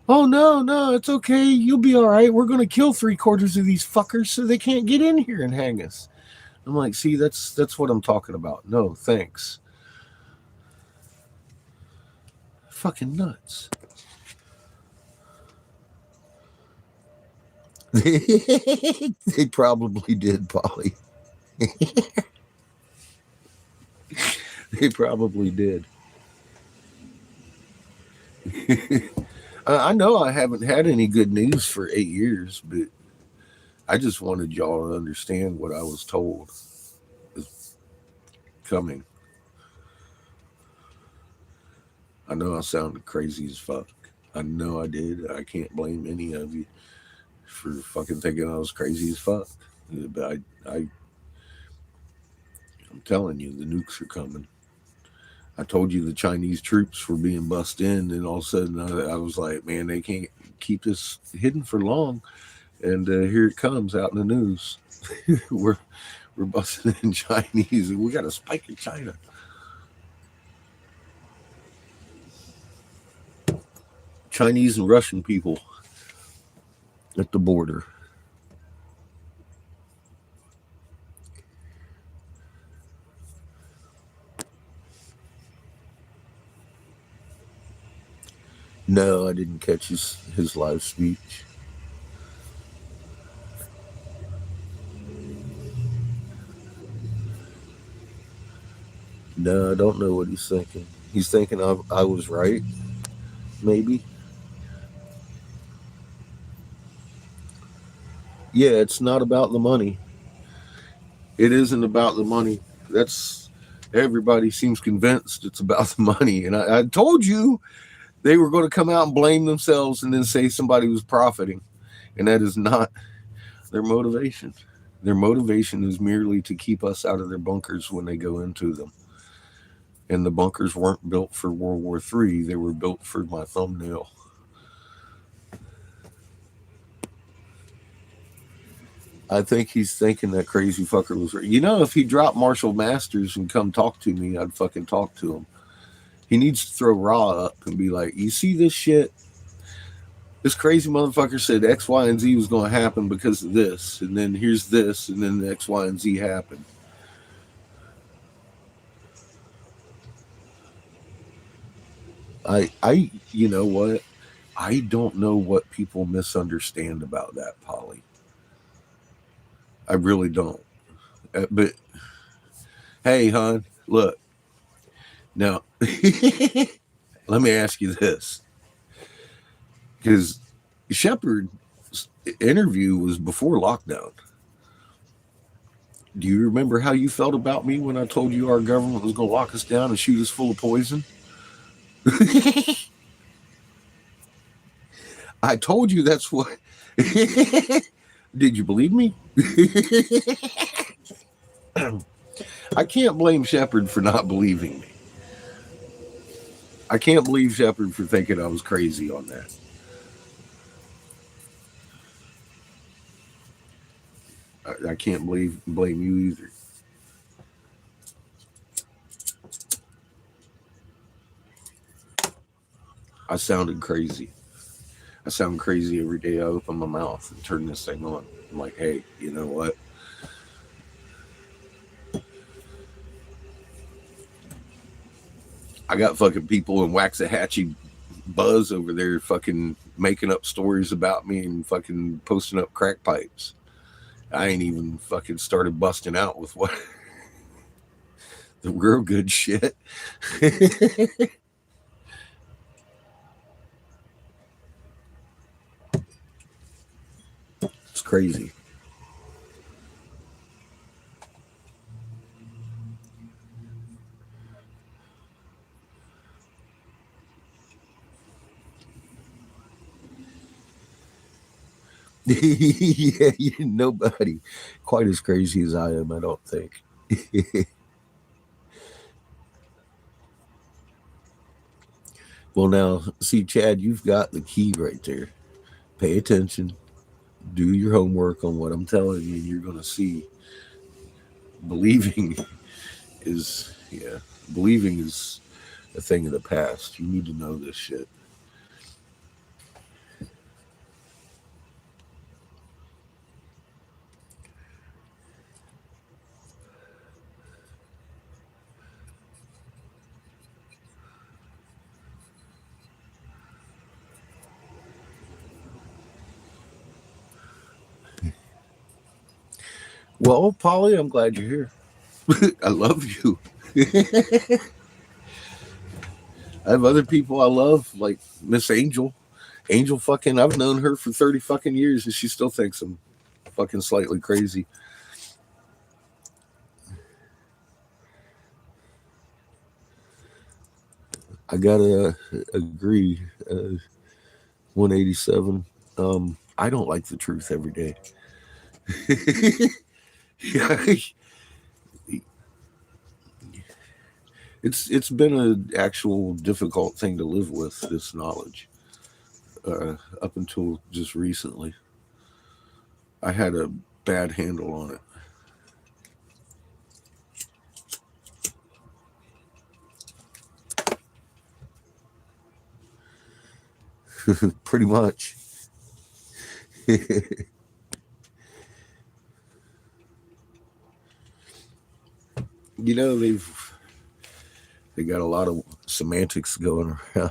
Oh, no, it's okay. You'll be all right. We're going to kill 3/4 of these fuckers so they can't get in here and hang us. I'm like, see, that's what I'm talking about. No, thanks. Fucking nuts. They probably did, Polly. They probably did. I know I haven't had any good news for 8 years, but I just wanted y'all to understand what I was told is coming. I know I sounded crazy as fuck. I know I did. I can't blame any of you for fucking thinking I was crazy as fuck. But I'm telling you, the nukes are coming. I told you the Chinese troops were being bussed in, and all of a sudden I was like, man, they can't keep this hidden for long. And here it comes out in the news. we're busting in Chinese, and we got a spike in China. Chinese and Russian people at the border. No, I didn't catch his live speech. No, I don't know what he's thinking. He's thinking I was right, maybe. Yeah, it's not about the money. It isn't about the money. That's everybody seems convinced it's about the money. And I told you they were going to come out and blame themselves and then say somebody was profiting. And that is not their motivation. Their motivation is merely to keep us out of their bunkers when they go into them. And the bunkers weren't built for World War III. They were built for my thumbnail. I think he's thinking that crazy fucker was right. You know, if he dropped Marshall Masters and come talk to me, I'd fucking talk to him. He needs to throw Raw up and be like, you see this shit? This crazy motherfucker said X, Y, and Z was going to happen because of this. And then here's this. And then X, Y, and Z happened. You know what? I don't know what people misunderstand about that, Polly. I really don't. But hey, hon, look. Now, let me ask you this. Because Shepard's interview was before lockdown. Do you remember how you felt about me when I told you our government was going to lock us down and shoot us full of poison? I told you that's what. Did you believe me? I can't blame Shepard for not believing me. I can't believe Shepard for thinking I was crazy on that. I can't blame you either. I sounded crazy. I sound crazy every day I open my mouth and turn this thing on. I'm like, hey, you know what? I got fucking people in Waxahachie Buzz over there fucking making up stories about me and fucking posting up crack pipes. I ain't even fucking started busting out with what the real good shit. It's crazy. Yeah, nobody quite as crazy as I am, I don't think. Well, now, see, Chad, you've got the key right there. Pay attention. Do your homework on what I'm telling you, and you're going to see believing is a thing of the past. You need to know this shit. Well, Polly, I'm glad you're here. I love you. I have other people I love, like Miss Angel. Angel fucking, I've known her for 30 fucking years and she still thinks I'm fucking slightly crazy. I gotta agree. 187. I don't like the truth every day. Yeah. It's been an actual difficult thing to live with, this knowledge, up until just recently. I had a bad handle on it. Pretty much. You know, they got a lot of semantics going around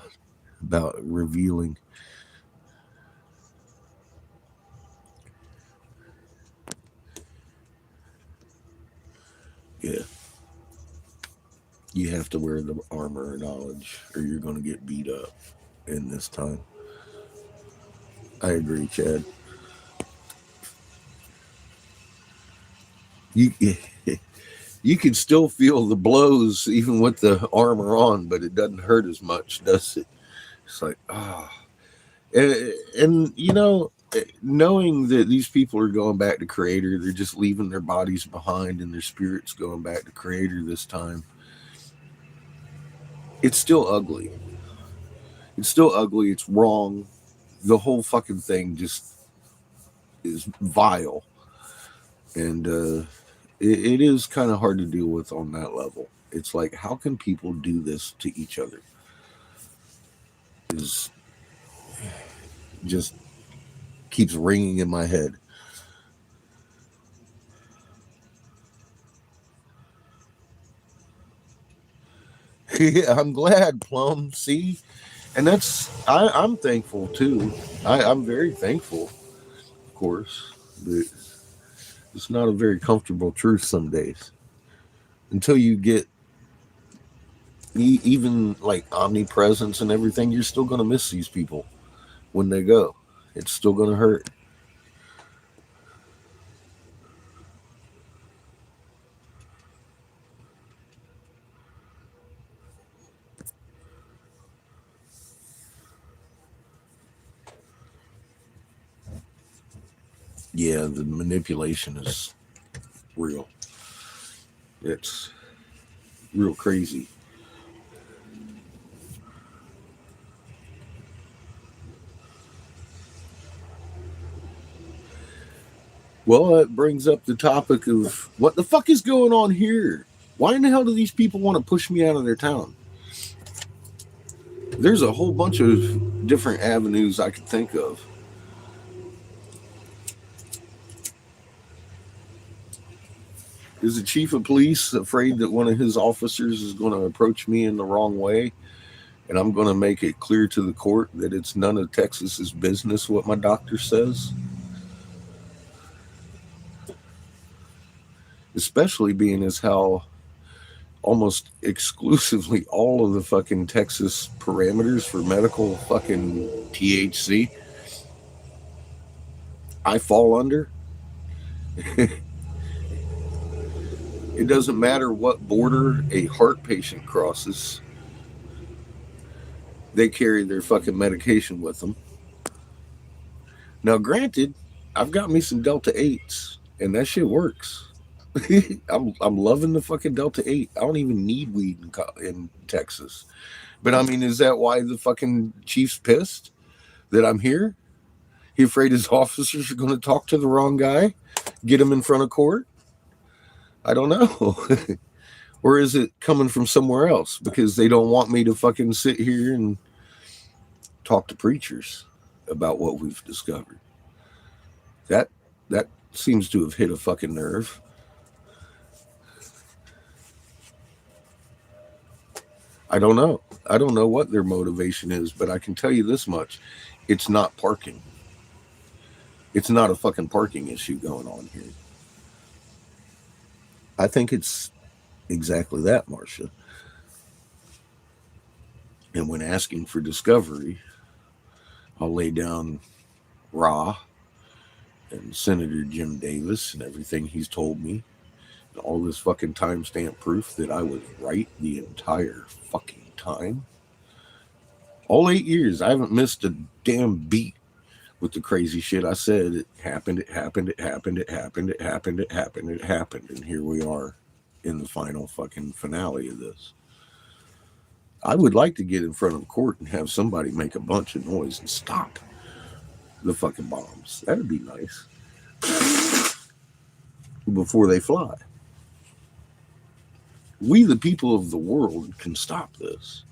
about revealing. Yeah. You have to wear the armor of knowledge or you're going to get beat up in this time. I agree, Chad. You can still feel the blows even with the armor on, but it doesn't hurt as much, does it? It's like, and you know, knowing that these people are going back to Creator, they're just leaving their bodies behind and their spirits going back to Creator this time. It's still ugly. It's still ugly. It's wrong. The whole fucking thing just is vile. And it is kind of hard to deal with on that level. It's like, how can people do this to each other? Is just keeps ringing in my head. Yeah, I'm glad, Plum. See, and I'm thankful too. I'm very thankful, of course, but it's not a very comfortable truth some days until you get even like omnipresence and everything. You're still gonna miss these people when they go. It's still gonna hurt. Yeah, the manipulation is real. It's real crazy. Well, that brings up the topic of what the fuck is going on here? Why in the hell do these people want to push me out of their town? There's a whole bunch of different avenues I could think of. Is the chief of police afraid that one of his officers is going to approach me in the wrong way? And I'm going to make it clear to the court that it's none of Texas's business what my doctor says? Especially being as how almost exclusively all of the fucking Texas parameters for medical fucking THC I fall under. It doesn't matter what border a heart patient crosses, they carry their fucking medication with them. Now, granted, I've got me some Delta 8s, and that shit works. I'm loving the fucking Delta 8. I don't even need weed in Texas. But I mean, is that why the fucking chief's pissed that I'm here? He afraid his officers are going to talk to the wrong guy, get him in front of court? I don't know. Or is it coming from somewhere else because they don't want me to fucking sit here and talk to preachers about what we've discovered? That that seems to have hit a fucking nerve. I don't know. I don't know what their motivation is, but I can tell you this much. It's not parking. It's not a fucking parking issue going on here. I think it's exactly that, Marcia. And when asking for discovery, I'll lay down Ra and Senator Jim Davis and everything he's told me. And all this fucking timestamp proof that I was right the entire fucking time. All 8 years, I haven't missed a damn beat with the crazy shit I said. It happened, it happened, it happened, it happened, it happened, it happened, it happened. And here we are in the final fucking finale of this. I would like to get in front of court and have somebody make a bunch of noise and stop the fucking bombs. That'd be nice. Before they fly. We, the people of the world, can stop this.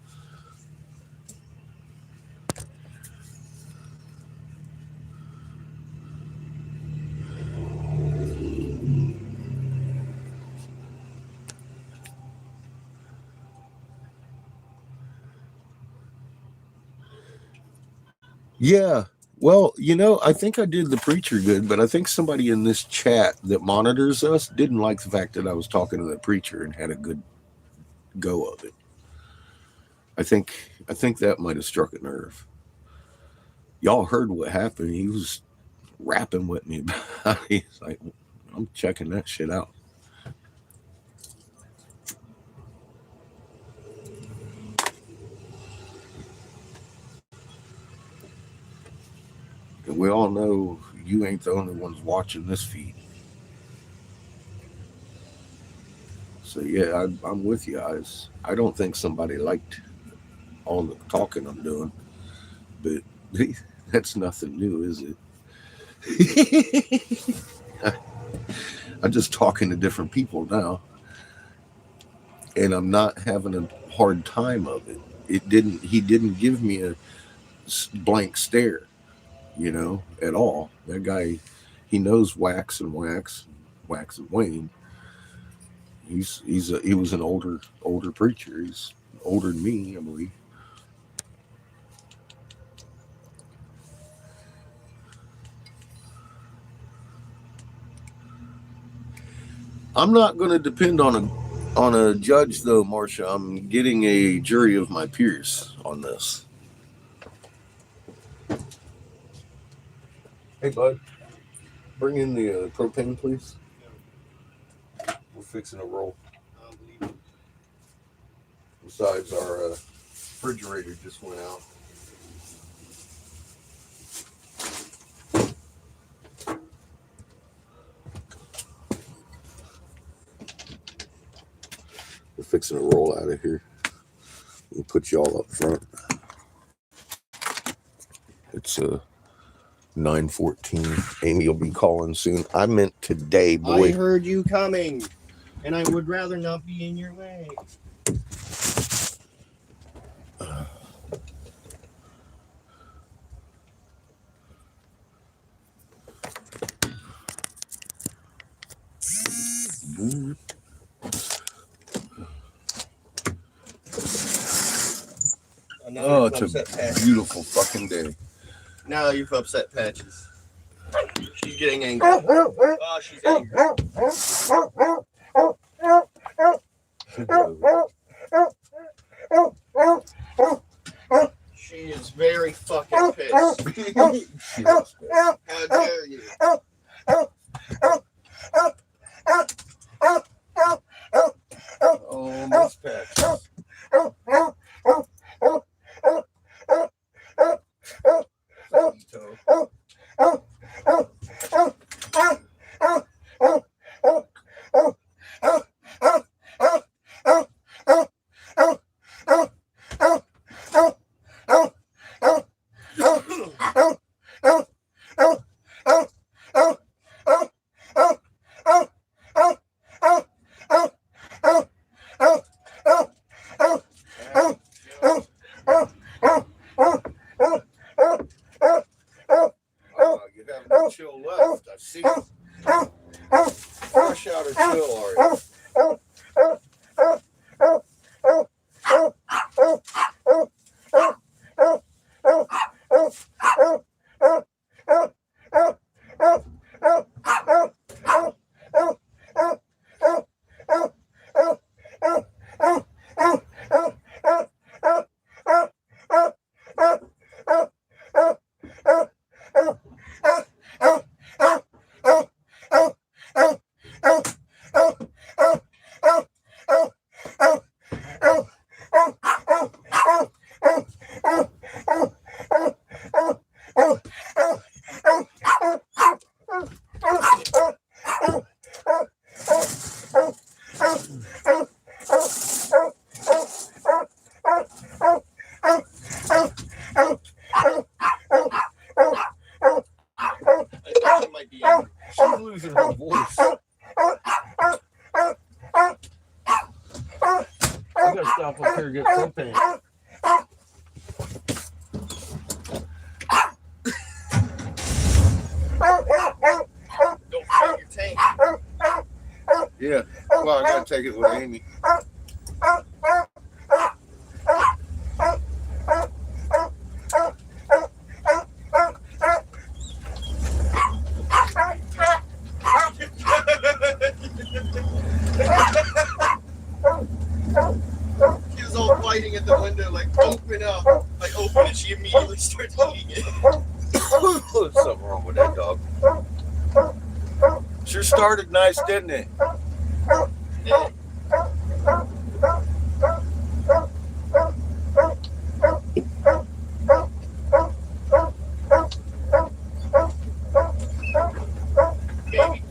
Yeah. Well, I think I did the preacher good, but I think somebody in this chat that monitors us didn't like the fact that I was talking to the preacher and had a good go of it. I think that might have struck a nerve. Y'all heard what happened. He was rapping with me about it. He's like, I'm checking that shit out. And we all know you ain't the only ones watching this feed. So yeah, I'm with you guys. I don't think somebody liked all the talking I'm doing, but that's nothing new, is it? I'm just talking to different people now, and I'm not having a hard time of it. He didn't give me a blank stare, at all. That guy, he knows wax and Wayne. He was an older preacher. He's older than me, I believe. I'm not going to depend on a judge, though, Marcia. I'm getting a jury of my peers on this. Hey, bud, bring in the propane, please. We're fixing a roll. Besides, our refrigerator just went out. We're fixing to roll out of here. We'll put y'all up front. It's 9:14. Amy will be calling soon. I meant today, boy. I heard you coming, and I would rather not be in your way. Oh, it's a beautiful fucking day. Now you've upset Patches. She's getting angry. Oh, she's angry. She is very fucking pissed. How dare you? Oh, Miss Patches. Chill left. I see. Fresh out of chill, are you? She's losing her voice. I gotta stop up here and get propane. Don't fight your tank. Yeah. Well, I gotta take it with Amy. She was all fighting at the window, like, open up. Like, open it, she immediately starts eating it. There's something wrong with that dog. Sure started nice, didn't it? Yeah. Baby.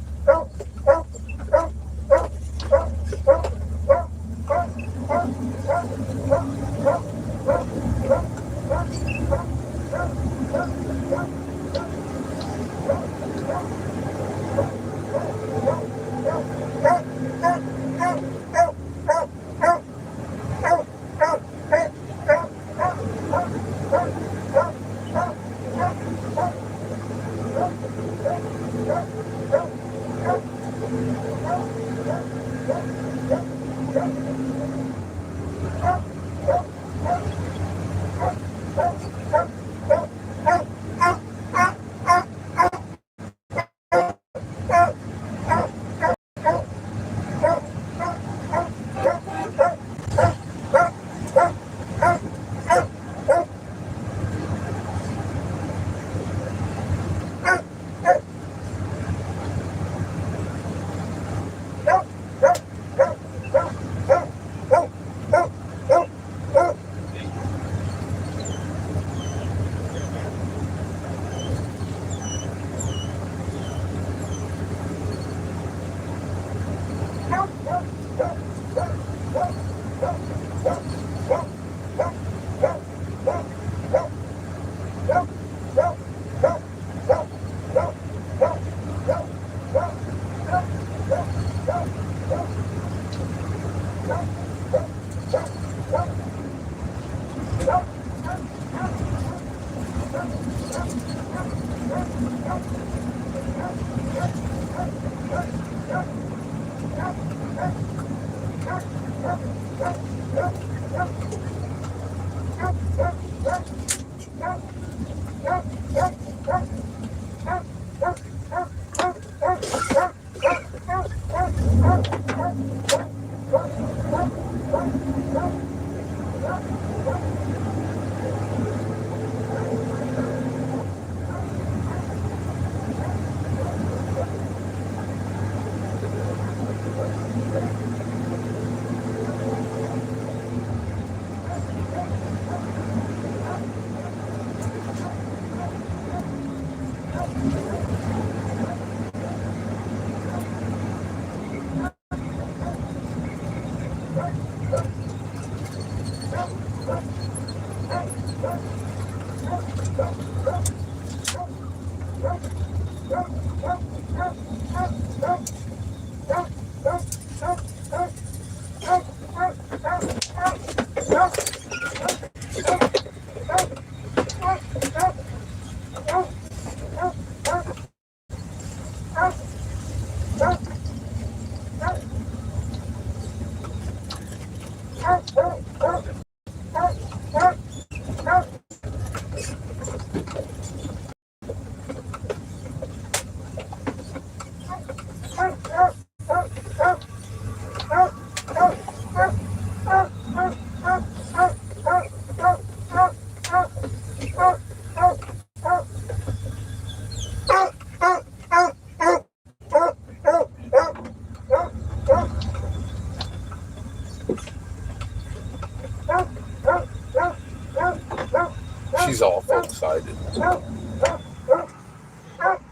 She's awful excited.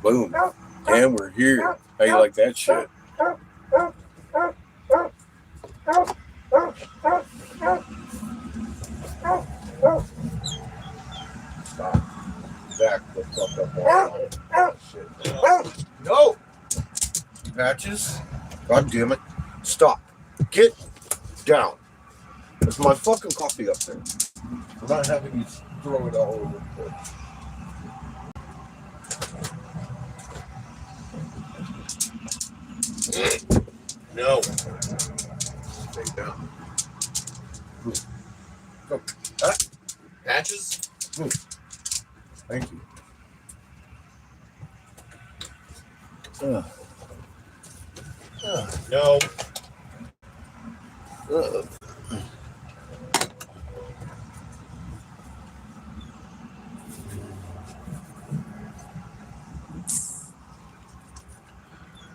Boom. And we're here. How you like that shit? Stop. Back the fuck up on shit. No! Patches? God damn it. Stop. Get down. There's my fucking coffee up there. I'm not having you throw it all over the place. No. Stay down. Move. Go. Patches? Move. Thank you. No.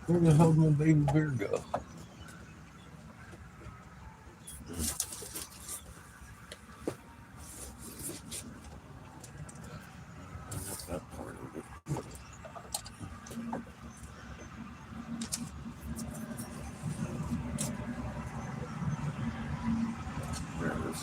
Where the hell did my baby bear go? That's that part of it. There it is.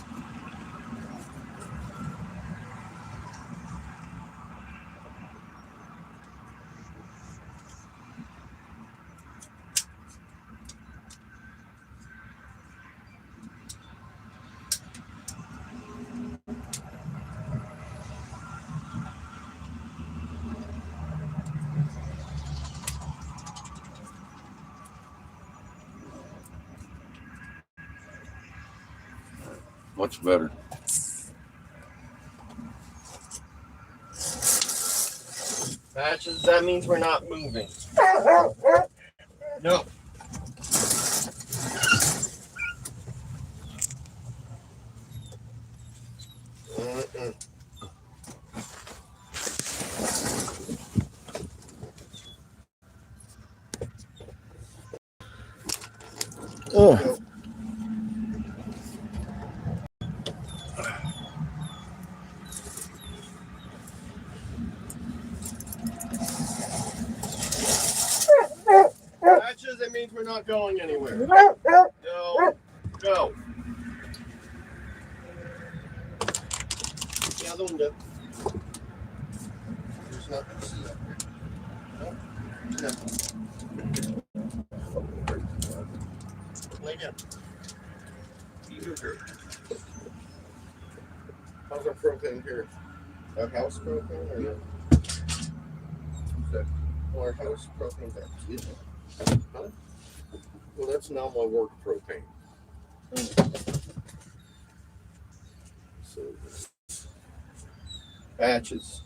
Much better. Patches, that means we're not moving. No. Mm-mm. Oh. Patches, that means we're not going anywhere. No. Go. The other window. There's nothing to see up here. No. Lay down. You here. How's our propane here? Our house propane or no? Our house propane there. Huh? Well, that's not my work propane. So, patches.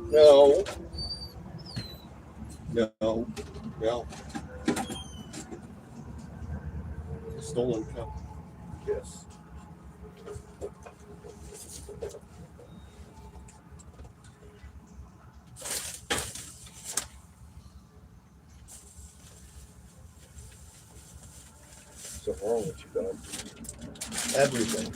No. No. No. Stolen cup. Yes. What's wrong with you, dog? Everything.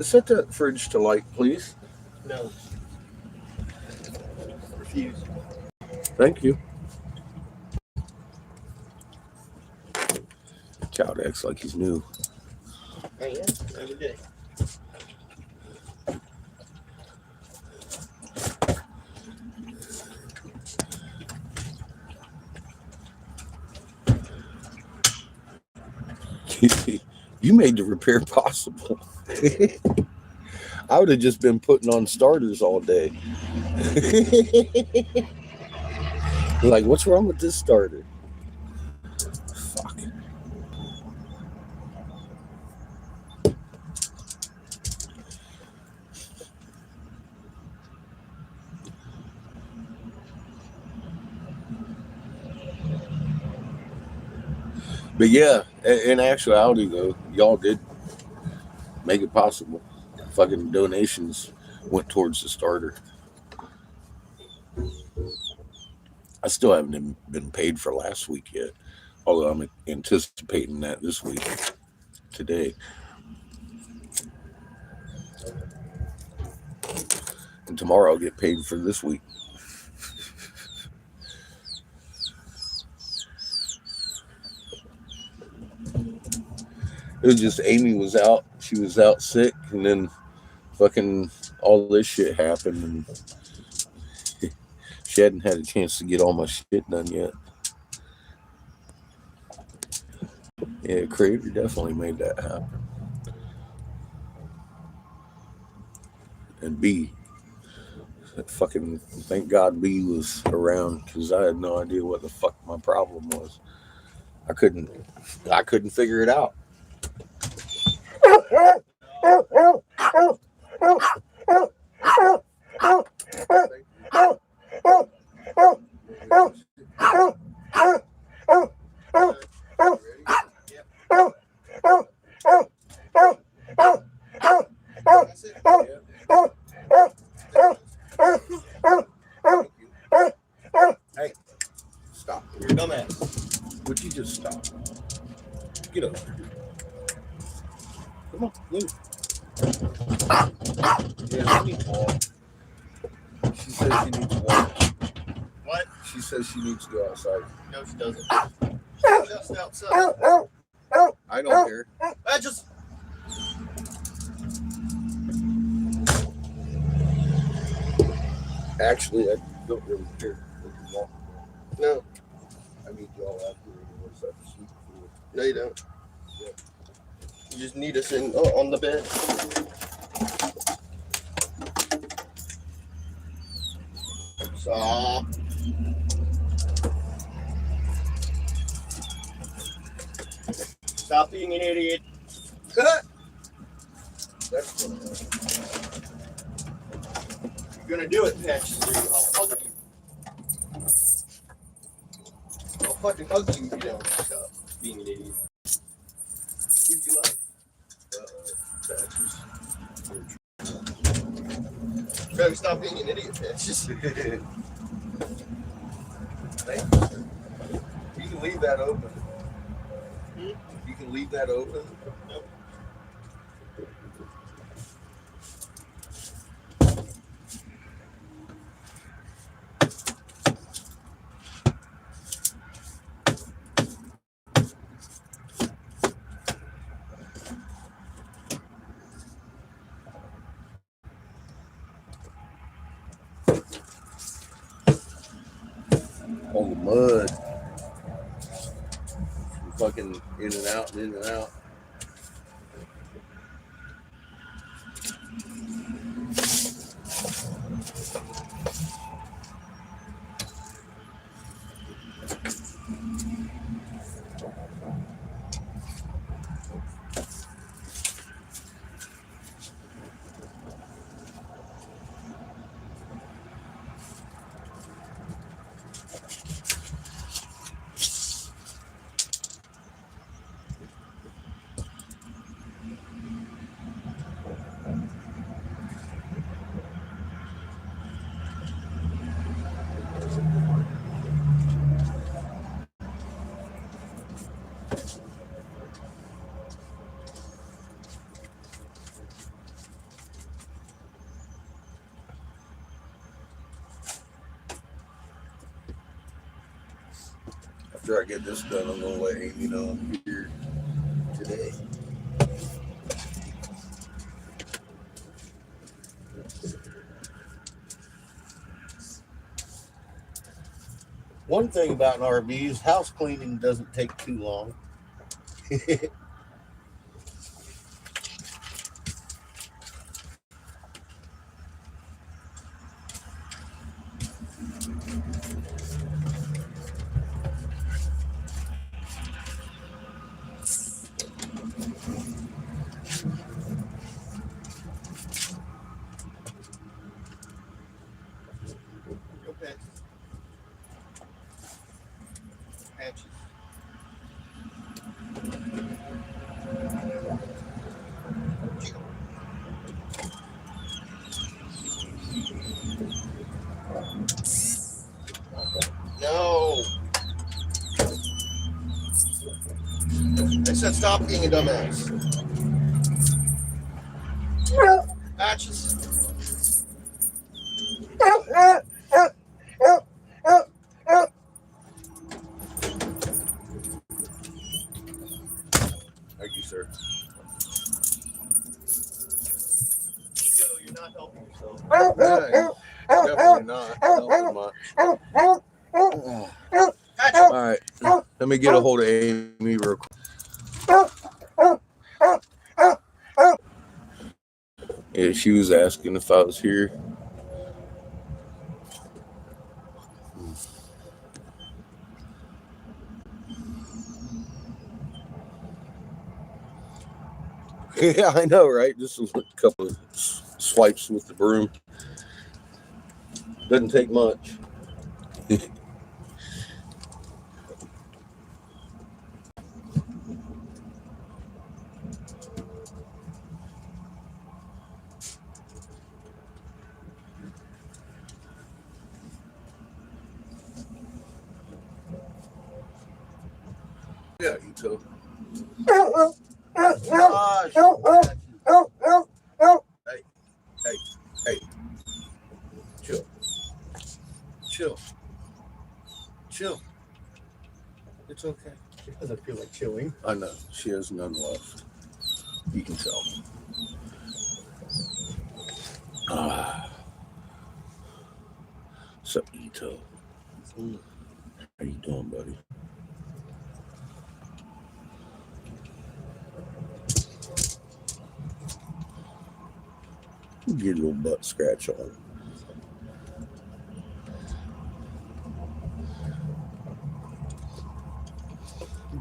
Set that fridge to light, please. No. Refuse. Thank you. Child acts like he's new. I am. Every day. You made the repair possible. I would have just been putting on starters all day. Like, what's wrong with this starter? Fuck. But yeah, in actuality though, y'all did make it possible. Fucking donations went towards the starter. I still haven't been paid for last week yet, although I'm anticipating that this week, today. And tomorrow I'll get paid for this week. It was just Amy was out. She was out sick, and then fucking all this shit happened, and she hadn't had a chance to get all my shit done yet. Yeah, Creator definitely made that happen. And B, fucking thank God B was around, because I had no idea what the fuck my problem was. I couldn't figure it out. Hey, stop. You're a dumbass. Would you just stop? Get over here. Come on, move. Yeah, let me walk. She says she needs to walk. What? She says she needs to go outside. No, she doesn't. She's just outside. I don't care. I just. Actually, I don't really care. We can walk. No. I need y'all out here. What's that? Sleep for? No, you don't. You just need us in on the bed. Stop. Stop being an idiot. That's you're gonna do it, Patch. I'll hug you. I'll fucking hug you if you don't stop being an idiot. Give you love. Patches. You better stop being an idiot, Patches. You can leave that open. You can leave that open. Nope. All the mud. Fucking in and out, in and out. After I get this done, I'm gonna let Amy know I'm here today. One thing about an RV is house cleaning doesn't take too long. Go Patches. Patches. No. I said stop being a dumbass. Patches. Thank you, sir. Nico, you're not helping yourself. Definitely not helping much. All right, let me get a hold of Amy real quick. Yeah, she was asking if I was here. Yeah, I know, right? Just a couple of swipes with the broom. Doesn't take much. Yeah, you too. Gosh. Hey, chill. It's okay. She doesn't feel like chilling. I know. She has none left. You can tell. So, Ito. How you doing, buddy? get a little butt scratch on.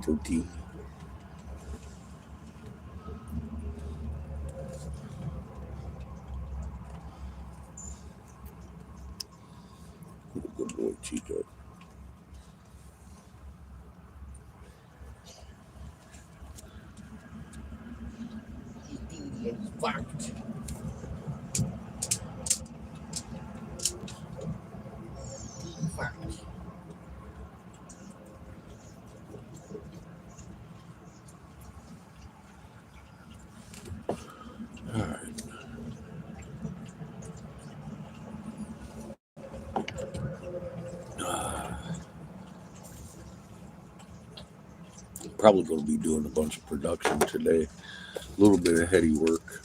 Goatee. Good boy, Chico. He's fucked. He's fucked. All right. Probably going to be doing a bunch of production today. A little bit of heady work.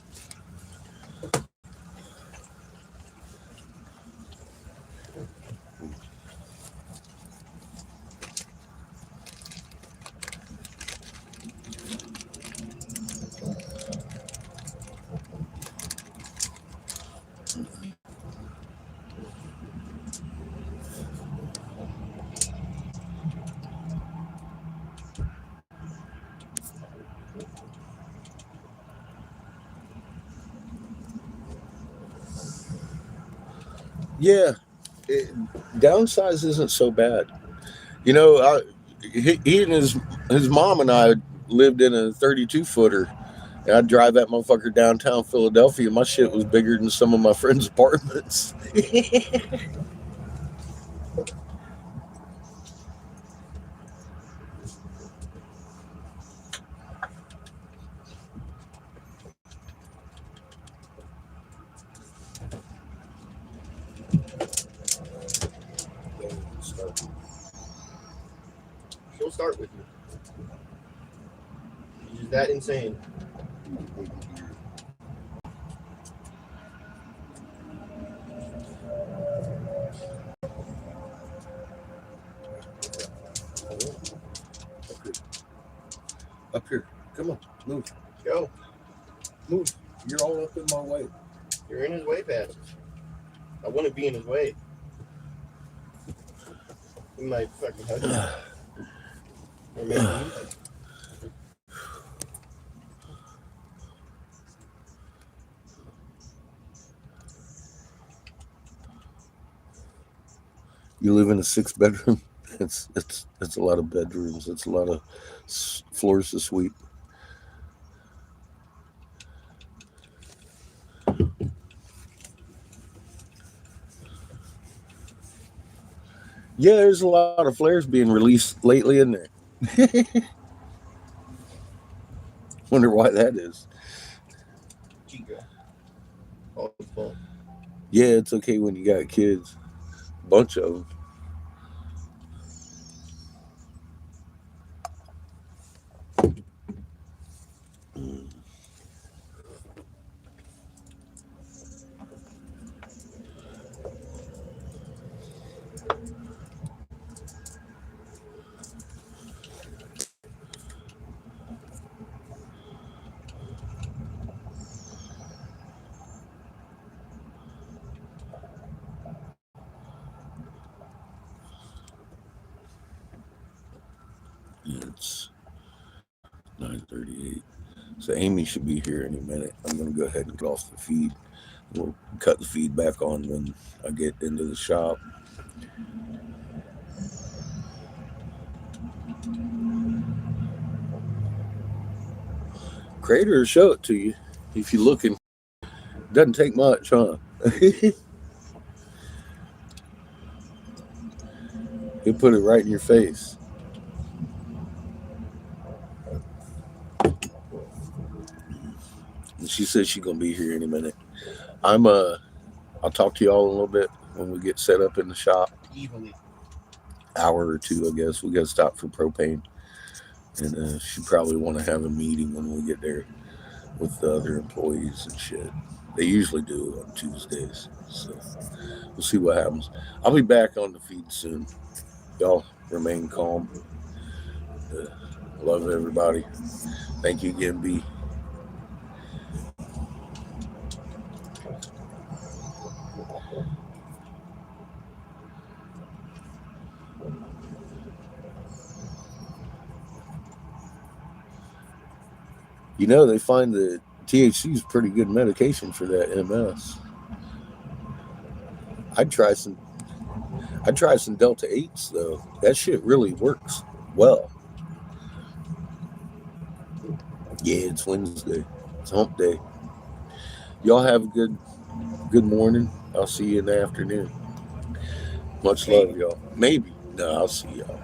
Yeah, downsize isn't so bad. You know, he and his mom and I lived in a 32 footer. And I'd drive that motherfucker downtown Philadelphia. My shit was bigger than some of my friends' apartments. She'll start with you. She's that insane. Up here. Come on. Move. Go. Move. You're all up in my way. You're in his way, Pat. I wouldn't be in his way. He might fucking hug you. Or maybe you. You live in a 6-bedroom. It's a lot of bedrooms. It's a lot of floors to sweep. Yeah, there's a lot of flares being released lately, isn't there? Wonder why that is. Chica. All his fault. Yeah, it's okay when you got kids. Bunch of them. It's 9:38. So Amy should be here any minute. I'm going to go ahead and get off the feed. We'll cut the feed back on when I get into the shop. Crater will show it to you if you're looking. Doesn't take much, huh? He'll put it right in your face. And she says she's gonna be here any minute. I'll talk to y'all a little bit when we get set up in the shop. Evilly. Hour or two, I guess. We gotta stop for propane. And she probably want to have a meeting when we get there with the other employees and shit. They usually do on Tuesdays. So we'll see what happens. I'll be back on the feed soon. Y'all remain calm. Love everybody. Thank you again, B. You know, they find that THC is pretty good medication for that MS. I'd try some Delta 8s though. That shit really works well. Yeah, it's Wednesday. It's hump day. Y'all have a good morning. I'll see you in the afternoon. Much love, y'all. Maybe. No, I'll see y'all.